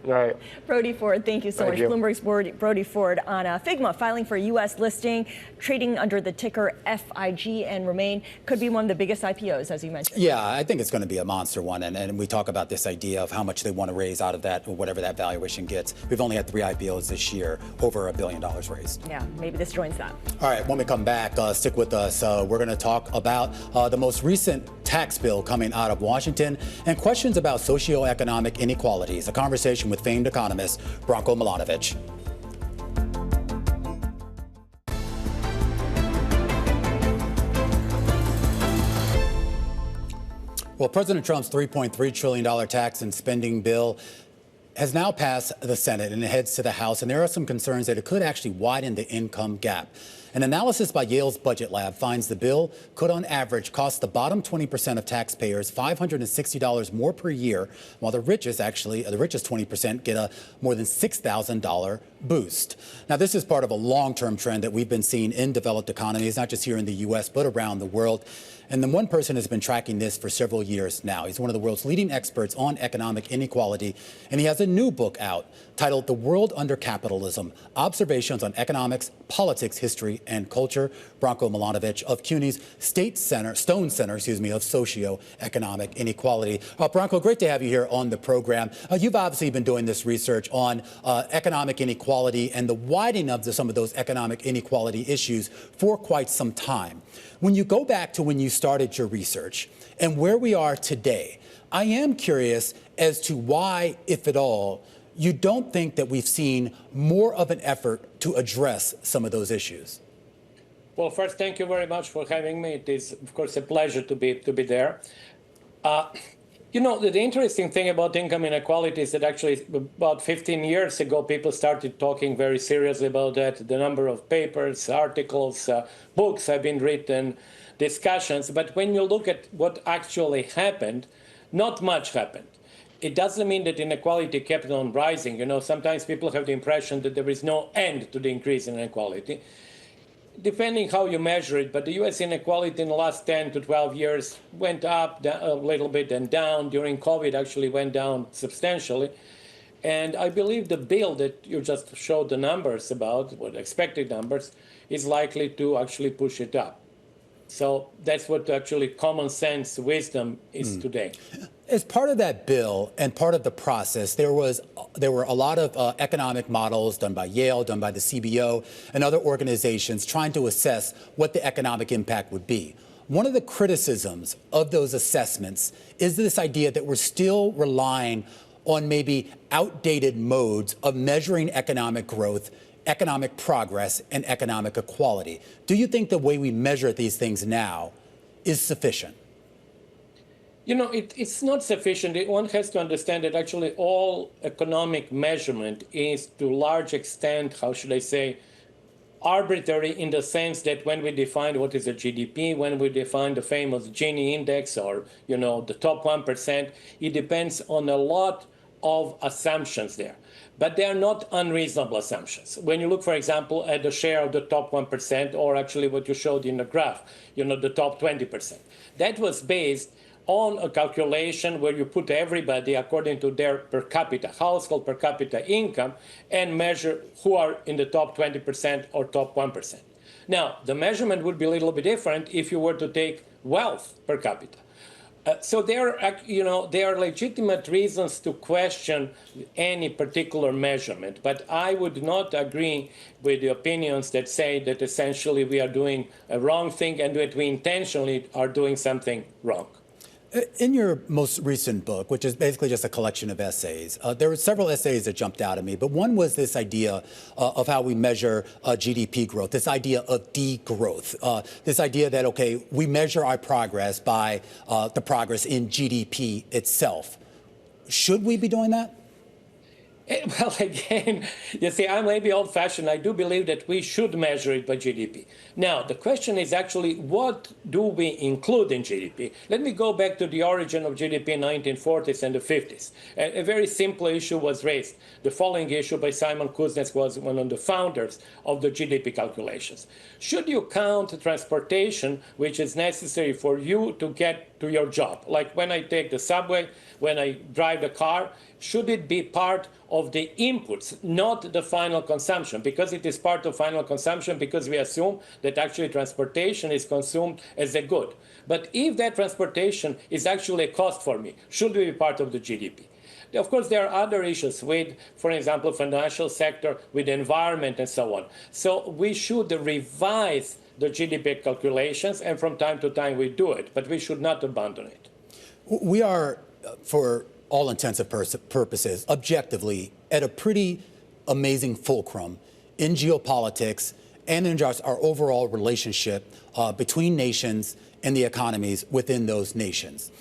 Right. Brody Ford, thank you so much. Bloomberg's Brody Ford on Figma filing for a U.S. listing, trading under the ticker FIG, and remain could be one of the biggest IPOs, as you mentioned. Yeah, I think it's going to be a monster one. And we talk about this idea of how much they want to raise out of that, or whatever that valuation gets. We've only had 3 IPOs this year, over $1 billion raised. Yeah, maybe this joins that. All right, when we come back, stick with us. We're going to talk about the most recent tax bill coming out of Washington and questions about socio-economic inequalities. A conversation with famed economist Branko Milanovic. Well, President Trump's $3.3 trillion tax and spending bill has now passed the Senate and it heads to the House, and there are some concerns that it could actually widen the income gap. An analysis by Yale's Budget Lab finds the bill could, on average, cost the bottom 20% of taxpayers $560 more per year, while the richest 20% get a more than $6,000 boost. Now, this is part of a long-term trend that we've been seeing in developed economies, not just here in the U.S., but around the world. And then one person has been tracking this for several years now. He's one of the world's leading experts on economic inequality, and he has a new book out titled The World Under Capitalism, Observations on Economics, Politics, History, and Culture. Branko Milanovic of CUNY's Stone Center, of Socio-Economic Inequality. Branko, great to have you here on the program. You've obviously been doing this research on economic inequality and the widening of some of those economic inequality issues for quite some time. When you go back to when you started your research and where we are today, I am curious as to why, if at all, you don't think that we've seen more of an effort to address some of those issues. Well, first, thank you very much for having me. It is, of course, a pleasure to be there. You know, the interesting thing about income inequality is that actually about 15 years ago, people started talking very seriously about that. The number of papers, articles, books have been written, discussions. But when you look at what actually happened, not much happened. It doesn't mean that inequality kept on rising. You know, sometimes people have the impression that there is no end to the increase in inequality. Depending how you measure it, but the U.S. inequality in the last 10 to 12 years went up a little bit and down. During COVID, actually went down substantially. And I believe the bill that you just showed the numbers about, what expected numbers, is likely to actually push it up. So that's what actually common sense wisdom is today. As part of that bill and part of the process, there were a lot of economic models done by Yale, done by the CBO, and other organizations trying to assess what the economic impact would be. One of the criticisms of those assessments is this idea that we're still relying on maybe outdated modes of measuring economic growth, economic progress, and economic equality. Do you think the way we measure these things now is sufficient? You know, it's not sufficient. One has to understand that actually all economic measurement is to a large extent, how should I say, arbitrary in the sense that when we define what is a GDP, when we define the famous Gini index or, you know, the top 1%, it depends on a lot of assumptions there. But they are not unreasonable assumptions. When you look, for example, at the share of the top 1%, or actually what you showed in the graph, you know, the top 20%, that was based on a calculation where you put everybody according to their per capita, household per capita income, and measure who are in the top 20% or top 1%. Now, the measurement would be a little bit different if you were to take wealth per capita. So there are legitimate reasons to question any particular measurement, but I would not agree with the opinions that say that essentially we are doing a wrong thing and that we intentionally are doing something wrong. In your most recent book, which is basically just a collection of essays, there were several essays that jumped out at me, but one was this idea of how we measure GDP growth, this idea of degrowth, this idea that, okay, we measure our progress by the progress in GDP itself. Should we be doing that? Well, again, you see, I'm maybe old-fashioned. I do believe that we should measure it by GDP. Now, the question is actually, what do we include in GDP? Let me go back to the origin of GDP in the 1940s and the 50s. A very simple issue was raised. The following issue by Simon Kuznets was one of the founders of the GDP calculations. Should you count transportation, which is necessary for you to get to your job? Like when I take the subway, when I drive the car, should it be part of the inputs, not the final consumption? Because it is part of final consumption because we assume that actually transportation is consumed as a good. But if that transportation is actually a cost for me, should it be part of the GDP? Of course, there are other issues with, for example, financial sector, with the environment and so on. So we should revise the GDP calculations, and from time to time we do it, but we should not abandon it. We are, for all intents and purposes, objectively, at a pretty amazing fulcrum in geopolitics and in just our overall relationship between nations and the economies within those nations.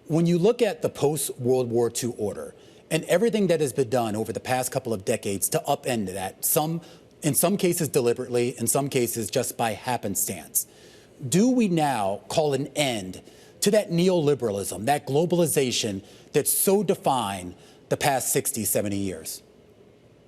When you look at the post-World War II order and everything that has been done over the past couple of decades to upend that, in some cases deliberately, in some cases just by happenstance, do we now call an end to that neoliberalism, that globalization that's so defined the past 60, 70 years?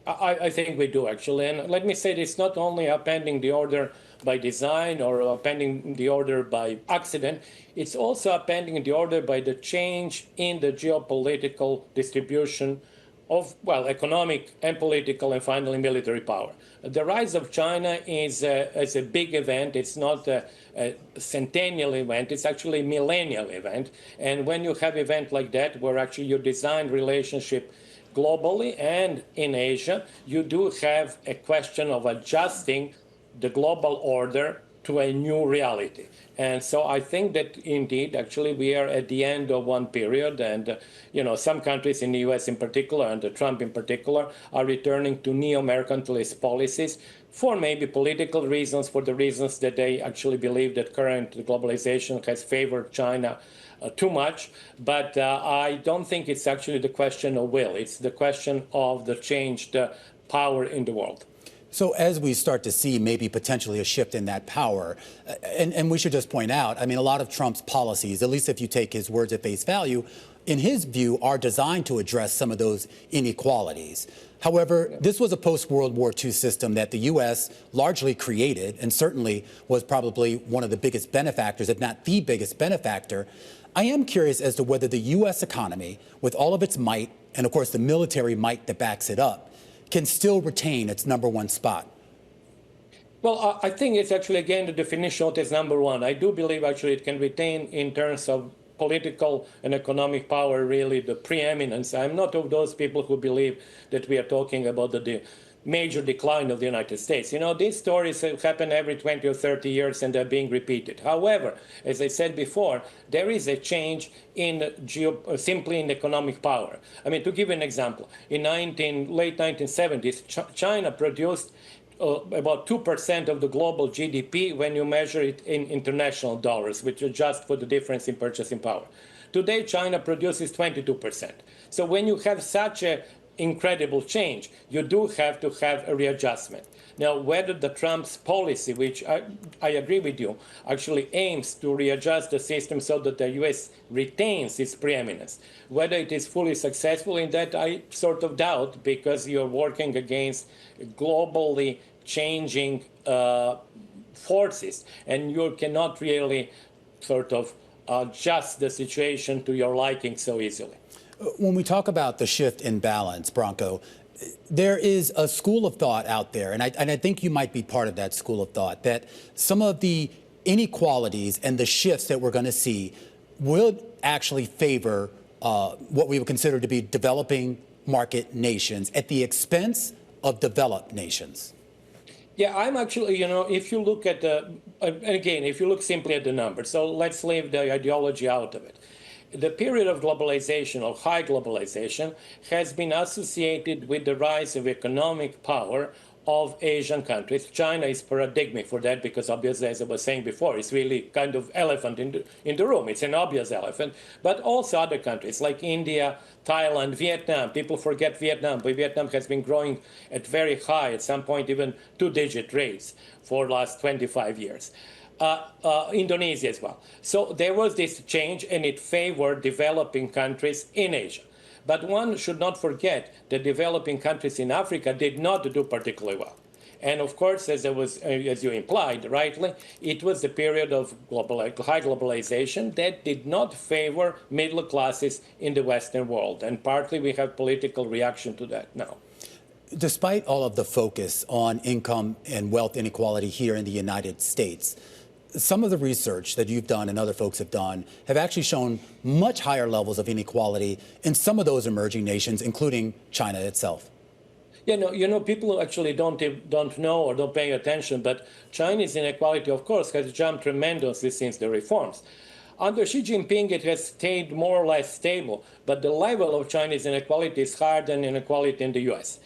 I think we do, actually. And let me say this, not only upending the order by design or upending the order by accident, it's also upending the order by the change in the geopolitical distribution of, well, economic and political and finally military power. The rise of China is a big event. It's not a centennial event. It's actually a millennial event. And when you have an event like that, where actually you design relationship globally and in Asia, you do have a question of adjusting the global order to a new reality. And so I think that indeed, actually, we are at the end of one period. And, some countries in the US in particular, and Trump in particular, are returning to neo-mercantilist policies for maybe political reasons, for the reasons that they actually believe that current globalization has favored China too much. But I don't think it's actually the question of will. It's the question of the changed power in the world. So as we start to see maybe potentially a shift in that power, and we should just point out, I mean, a lot of Trump's policies, at least if you take his words at face value, in his view, are designed to address some of those inequalities. However, this was a post-World War II system that the U.S. largely created and certainly was probably one of the biggest benefactors, if not the biggest benefactor. I am curious as to whether the U.S. economy, with all of its might, and of course the military might that backs it up, can still retain its number one spot? Well, I think it's actually, again, the definition of it as number one. I do believe, actually, it can retain, in terms of political and economic power, really the preeminence. I'm not of those people who believe that we are talking about the major decline of the United States. These stories happen every 20 or 30 years and they're being repeated. However, as I said before, there is a change in simply in economic power. I mean, to give an example, in late 1970s, China produced about 2% of the global GDP when you measure it in international dollars, which adjust for the difference in purchasing power. Today, China produces 22%. So when you have such a incredible change, you do have to have a readjustment. Now, whether the Trump's policy, which I agree with you, actually aims to readjust the system so that the U.S. retains its preeminence, whether it is fully successful in that, I sort of doubt, because you're working against globally changing forces, and you cannot really sort of adjust the situation to your liking so easily. When we talk about the shift in balance, Branko, there is a school of thought out there, and I think you might be part of that school of thought, that some of the inequalities and the shifts that we're going to see will actually favor what we would consider to be developing market nations at the expense of developed nations. Yeah, I'm actually, if you look at if you look simply at the numbers, so let's leave the ideology out of it. The period of globalization, or high globalization, has been associated with the rise of economic power of Asian countries. China is paradigmatic for that because, obviously, as I was saying before, it's really kind of elephant in the room. It's an obvious elephant. But also other countries like India, Thailand, Vietnam. People forget Vietnam, but Vietnam has been growing at very high, at some point even two-digit rates for the last 25 years. Indonesia as well. So there was this change, and it favored developing countries in Asia. But one should not forget that developing countries in Africa did not do particularly well. And of course, as you implied rightly, it was the period of high globalization that did not favor middle classes in the Western world. And partly we have political reaction to that now. Despite all of the focus on income and wealth inequality here in the United States, some of the research that you've done and other folks have done have actually shown much higher levels of inequality in some of those emerging nations, including China itself. Yeah, people actually don't know or don't pay attention, but Chinese inequality, of course, has jumped tremendously since the reforms. Under Xi Jinping, it has stayed more or less stable, but the level of Chinese inequality is higher than inequality in the U.S.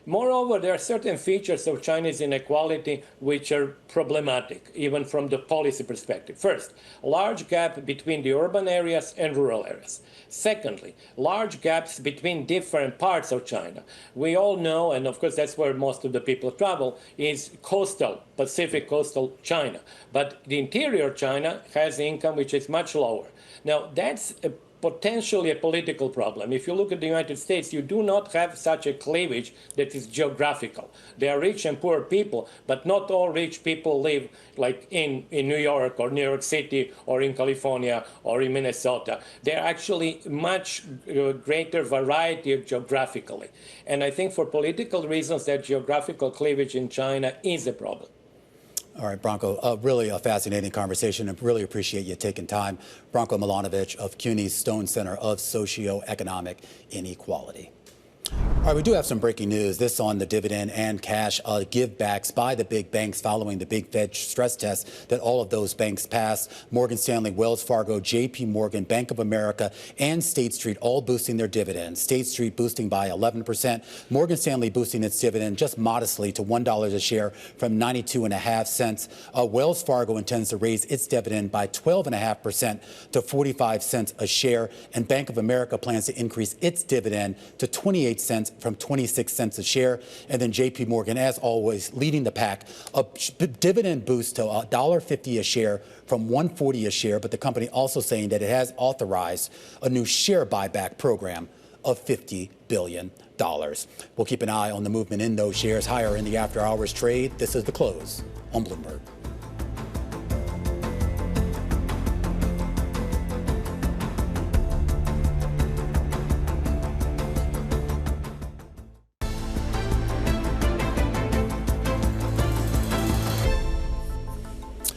Moreover, there are certain features of Chinese inequality which are problematic, even from the policy perspective. First, large gap between the urban areas and rural areas. Secondly, large gaps between different parts of China. We all know, and of course that's where most of the people travel, is coastal, Pacific coastal China. But the interior China has income which is much lower. Now, that's potentially a political problem. If you look at the United States, you do not have such a cleavage that is geographical. There are rich and poor people, but not all rich people live like in New York or New York City or in California or in Minnesota. There are actually much greater variety geographically. And I think for political reasons, that geographical cleavage in China is a problem. All right, Branko, really a fascinating conversation. I really appreciate you taking time. Branko Milanovic of CUNY's Stone Center of Socio-Economic Inequality. All right, we do have some breaking news. This on the dividend and cash give-backs by the big banks following the big Fed stress test that all of those banks passed. Morgan Stanley, Wells Fargo, JP Morgan, Bank of America, and State Street all boosting their dividends. State Street boosting by 11%. Morgan Stanley boosting its dividend just modestly to $1 a share from 92.5 cents. Wells Fargo intends to raise its dividend by 12.5% to 45 cents a share. And Bank of America plans to increase its dividend to 28 cents from 26 cents a share. And then JP Morgan, as always, leading the pack, a dividend boost to $1.50 a share from $1.40 a share. But the company also saying that it has authorized a new share buyback program of $50 billion. We'll keep an eye on the movement in those shares higher in the after hours trade. This is The Close on Bloomberg.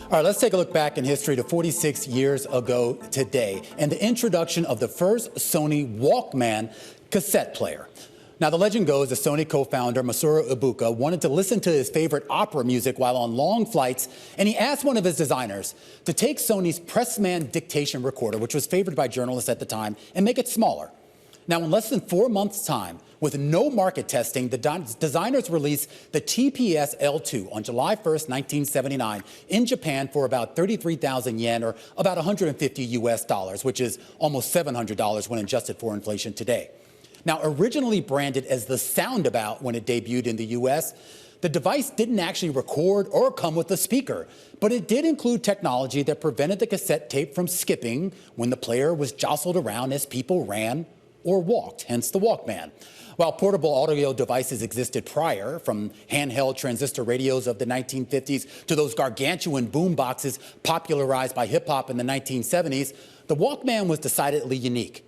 All right, let's take a look back in history to 46 years ago today and the introduction of the first Sony Walkman cassette player. Now, the legend goes the Sony co-founder Masaru Ibuka wanted to listen to his favorite opera music while on long flights, and he asked one of his designers to take Sony's Pressman dictation recorder, which was favored by journalists at the time, and make it smaller. Now, in less than 4 months' time, with no market testing, the designers released the TPS L2 on July 1st, 1979 in Japan for about 33,000 yen, or about $150 US, which is almost $700 when adjusted for inflation today. Now, originally branded as the Soundabout when it debuted in the US, the device didn't actually record or come with a speaker, but it did include technology that prevented the cassette tape from skipping when the player was jostled around as people ran or walked, hence the Walkman. While portable audio devices existed prior, from handheld transistor radios of the 1950s to those gargantuan boom boxes popularized by hip-hop in the 1970s, the Walkman was decidedly unique.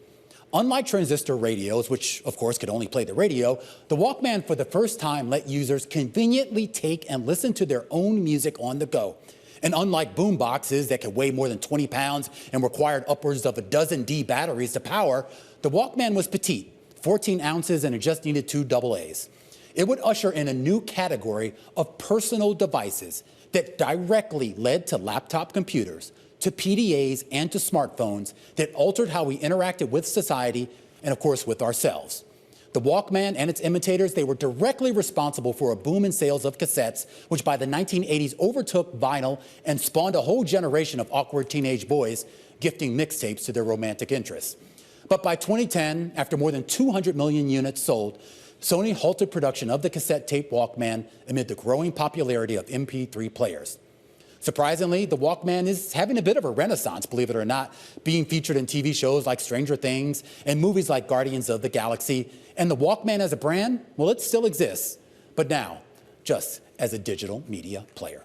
Unlike transistor radios, which of course could only play the radio, the Walkman for the first time let users conveniently take and listen to their own music on the go. And unlike boom boxes that could weigh more than 20 pounds and required upwards of a dozen D batteries to power, the Walkman was petite, 14 ounces, and it just needed 2 AA's. It would usher in a new category of personal devices that directly led to laptop computers, to PDAs, and to smartphones that altered how we interacted with society and, of course, with ourselves. The Walkman and its imitators, they were directly responsible for a boom in sales of cassettes, which by the 1980s overtook vinyl and spawned a whole generation of awkward teenage boys gifting mixtapes to their romantic interests. But by 2010, after more than 200 million units sold, Sony halted production of the cassette tape Walkman amid the growing popularity of MP3 players. Surprisingly, the Walkman is having a bit of a renaissance, believe it or not, being featured in TV shows like Stranger Things and movies like Guardians of the Galaxy. And the Walkman as a brand, well, it still exists, but now just as a digital media player.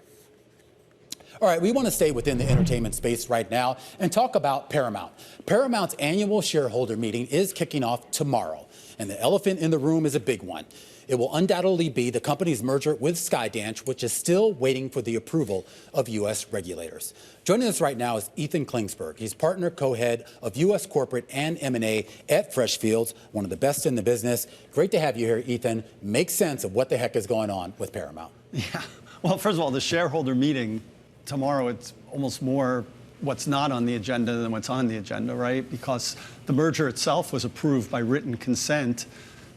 All right, we want to stay within the entertainment space right now and talk about Paramount. Paramount's annual shareholder meeting is kicking off tomorrow, and the elephant in the room is a big one. It will undoubtedly be the company's merger with Skydance, which is still waiting for the approval of U.S. regulators. Joining us right now is Aoifinn Klingsberg. He's partner co-head of U.S. corporate and M&A at Freshfields, one of the best in the business. Great to have you here, Aoifinn. Make sense of what the heck is going on with Paramount. Yeah. Well, first of all, the shareholder meeting tomorrow, it's almost more what's not on the agenda than what's on the agenda, right? Because the merger itself was approved by written consent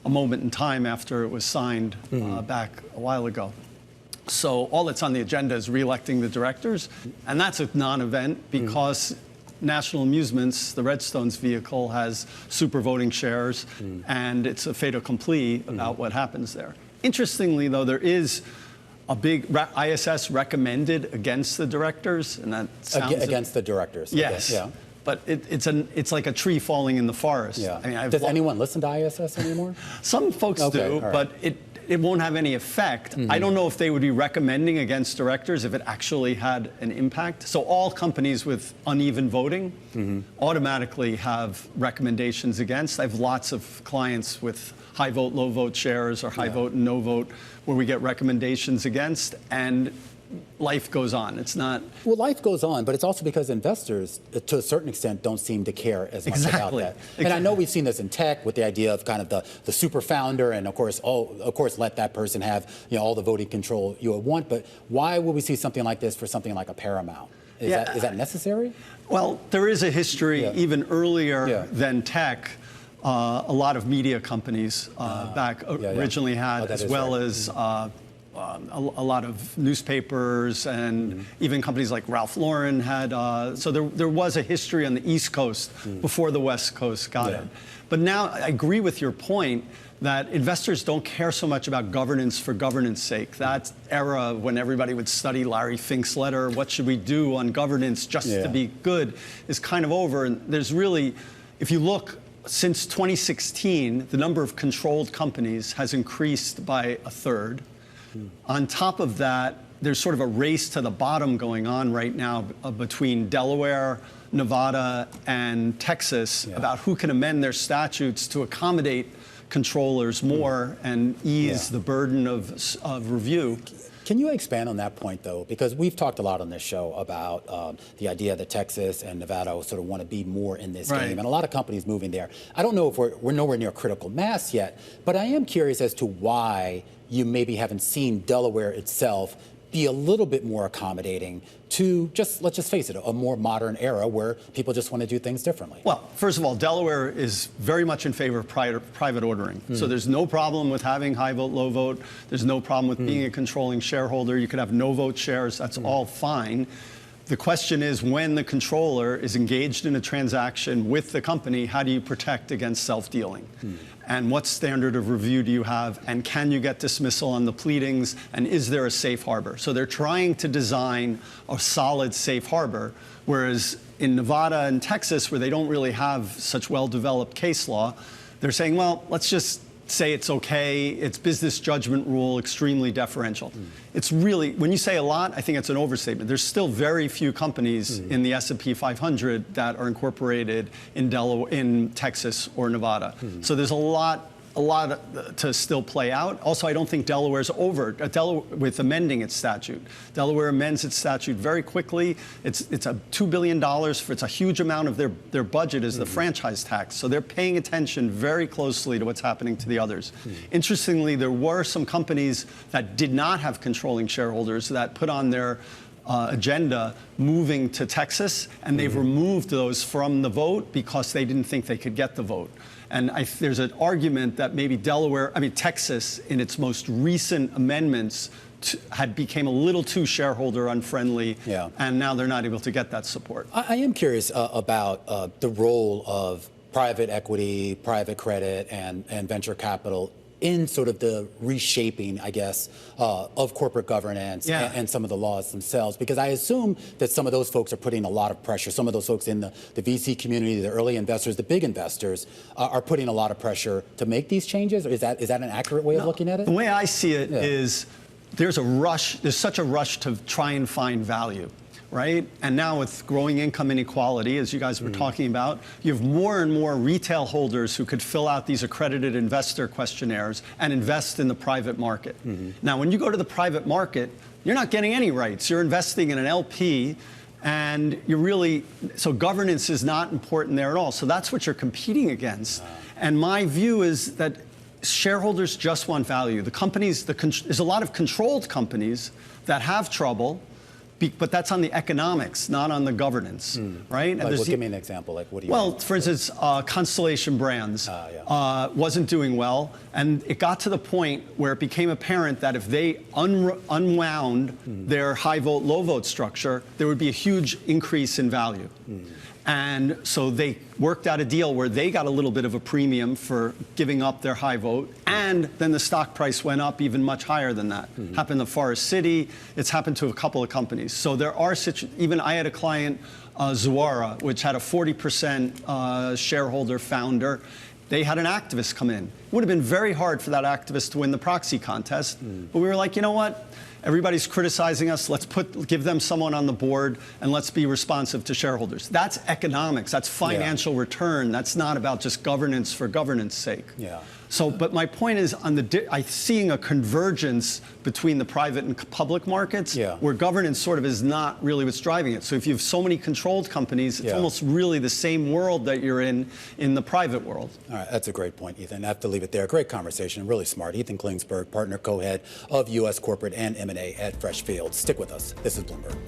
a moment in time after it was signed back a while ago. So all that's on the agenda is re-electing the directors, and that's a non-event because National Amusements, the Redstone's vehicle, has super voting shares, and it's a fait accompli about what happens there. Interestingly, though, there is a big ISS recommended against the directors, and that sounds against the directors. Yes. Okay. Yeah. but it's like a tree falling in the forest. Yeah. I mean, Does anyone listen to ISS anymore? Some folks do, right. but it won't have any effect. I don't know if they would be recommending against directors if it actually had an impact. So all companies with uneven voting automatically have recommendations against. I have lots of clients with high vote, low vote shares or high vote and no vote where we get recommendations against, and life goes on. It's not. Well, life goes on, but it's also because investors, to a certain extent, don't seem to care as much about that. And I know we've seen this in tech with the idea of kind of the super founder, and of course, let that person have all the voting control you would want. But why would we see something like this for something like a Paramount? Is that necessary? Well, there is a history even earlier than tech. A lot of media companies back originally had, as well as a lot of newspapers and even companies like Ralph Lauren had. So there was a history on the East Coast before the West Coast got it. But now I agree with your point that investors don't care so much about governance for governance sake. That era when everybody would study Larry Fink's letter, what should we do on governance just to be good, is kind of over. And there's really, if you look, since 2016, the number of controlled companies has increased by a third. On top of that, there's sort of a race to the bottom going on right now between Delaware, Nevada, and Texas about who can amend their statutes to accommodate controllers more and ease the burden of review. Can you expand on that point, though? Because we've talked a lot on this show about the idea that Texas and Nevada sort of want to be more in this game, and a lot of companies moving there. I don't know if we're nowhere near critical mass yet, but I am curious as to why you maybe haven't seen Delaware itself be a little bit more accommodating to let's just face it, a more modern era where people just want to do things differently. Well, first of all, Delaware is very much in favor of private ordering. So there's no problem with having high vote, low vote. There's no problem with being a controlling shareholder. You could have no vote shares. That's all fine. The question is, when the controller is engaged in a transaction with the company, how do you protect against self-dealing? And what standard of review do you have? And can you get dismissal on the pleadings? And is there a safe harbor? So they're trying to design a solid safe harbor, whereas in Nevada and Texas, where they don't really have such well-developed case law, they're saying, well, let's just say it's okay. It's business judgment rule, extremely deferential. It's really, when you say a lot, I think it's an overstatement. There's still very few companies in the S&P 500 that are incorporated in in Texas or Nevada. So there's a lot to still play out. Also, I don't think Delaware's over with amending its statute. Delaware amends its statute very quickly. It's a $2 billion it's a huge amount of their budget is the franchise tax. So they're paying attention very closely to what's happening to the others. Interestingly, there were some companies that did not have controlling shareholders that put on their agenda moving to Texas, and they've removed those from the vote because they didn't think they could get the vote. And there's an argument that maybe Texas, in its most recent amendments, became a little too shareholder unfriendly, and now they're not able to get that support. I am curious about the role of private equity, private credit, and venture capital in sort of the reshaping, I guess, of corporate governance and some of the laws themselves, because I assume that some of those folks are putting a lot of pressure. Some of those folks in the VC community, the early investors, the big investors, are putting a lot of pressure to make these changes. Or is that an accurate way of looking at it? The way I see it is there's such a rush to try and find value. Right? And now with growing income inequality, as you guys were talking about, you have more and more retail holders who could fill out these accredited investor questionnaires and invest in the private market. Now, when you go to the private market, you're not getting any rights. You're investing in an LP, and so governance is not important there at all. So that's what you're competing against. And my view is that shareholders just want value. The companies, there's a lot of controlled companies that have trouble, but that's on the economics, not on the governance, right? Give me an example. Like, what do you? Well, for instance, Constellation Brands wasn't doing well, and it got to the point where it became apparent that if they unwound their high vote, low vote structure, there would be a huge increase in value. And so they worked out a deal where they got a little bit of a premium for giving up their high vote. And then the stock price went up even much higher than that. Happened to Forest City. It's happened to a couple of companies. So there are even I had a client, Zuara, which had a 40% shareholder founder. They had an activist come in. It would have been very hard for that activist to win the proxy contest. But we were like, you know what? Everybody's criticizing us. Let's give them someone on the board, and let's be responsive to shareholders. That's economics. That's financial return. That's not about just governance for governance sake. Yeah. So, but my point is, I'm seeing a convergence between the private and public markets, where governance sort of is not really what's driving it. So if you have so many controlled companies, it's almost really the same world that you're in the private world. All right, that's a great point, Ethan. I have to leave it there. Great conversation, really smart. Ethan Klingsberg, partner co-head of U.S. Corporate and M&A at Freshfields. Stick with us. This is Bloomberg.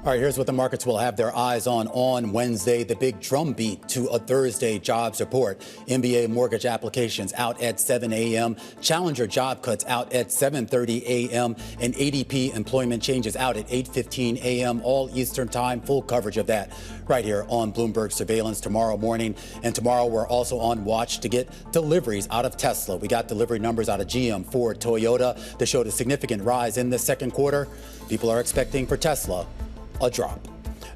All right, here's what the markets will have their eyes on Wednesday. The big drumbeat to a Thursday jobs report. MBA mortgage applications out at 7 a.m. Challenger job cuts out at 7:30 a.m. And ADP employment changes out at 8:15 a.m. all Eastern time. Full coverage of that right here on Bloomberg Surveillance tomorrow morning. And tomorrow we're also on watch to get deliveries out of Tesla. We got delivery numbers out of GM, Ford, Toyota that showed a significant rise in the second quarter. People are expecting for Tesla a drop.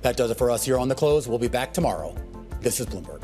That does it for us here on The Close. We'll be back tomorrow. This is Bloomberg.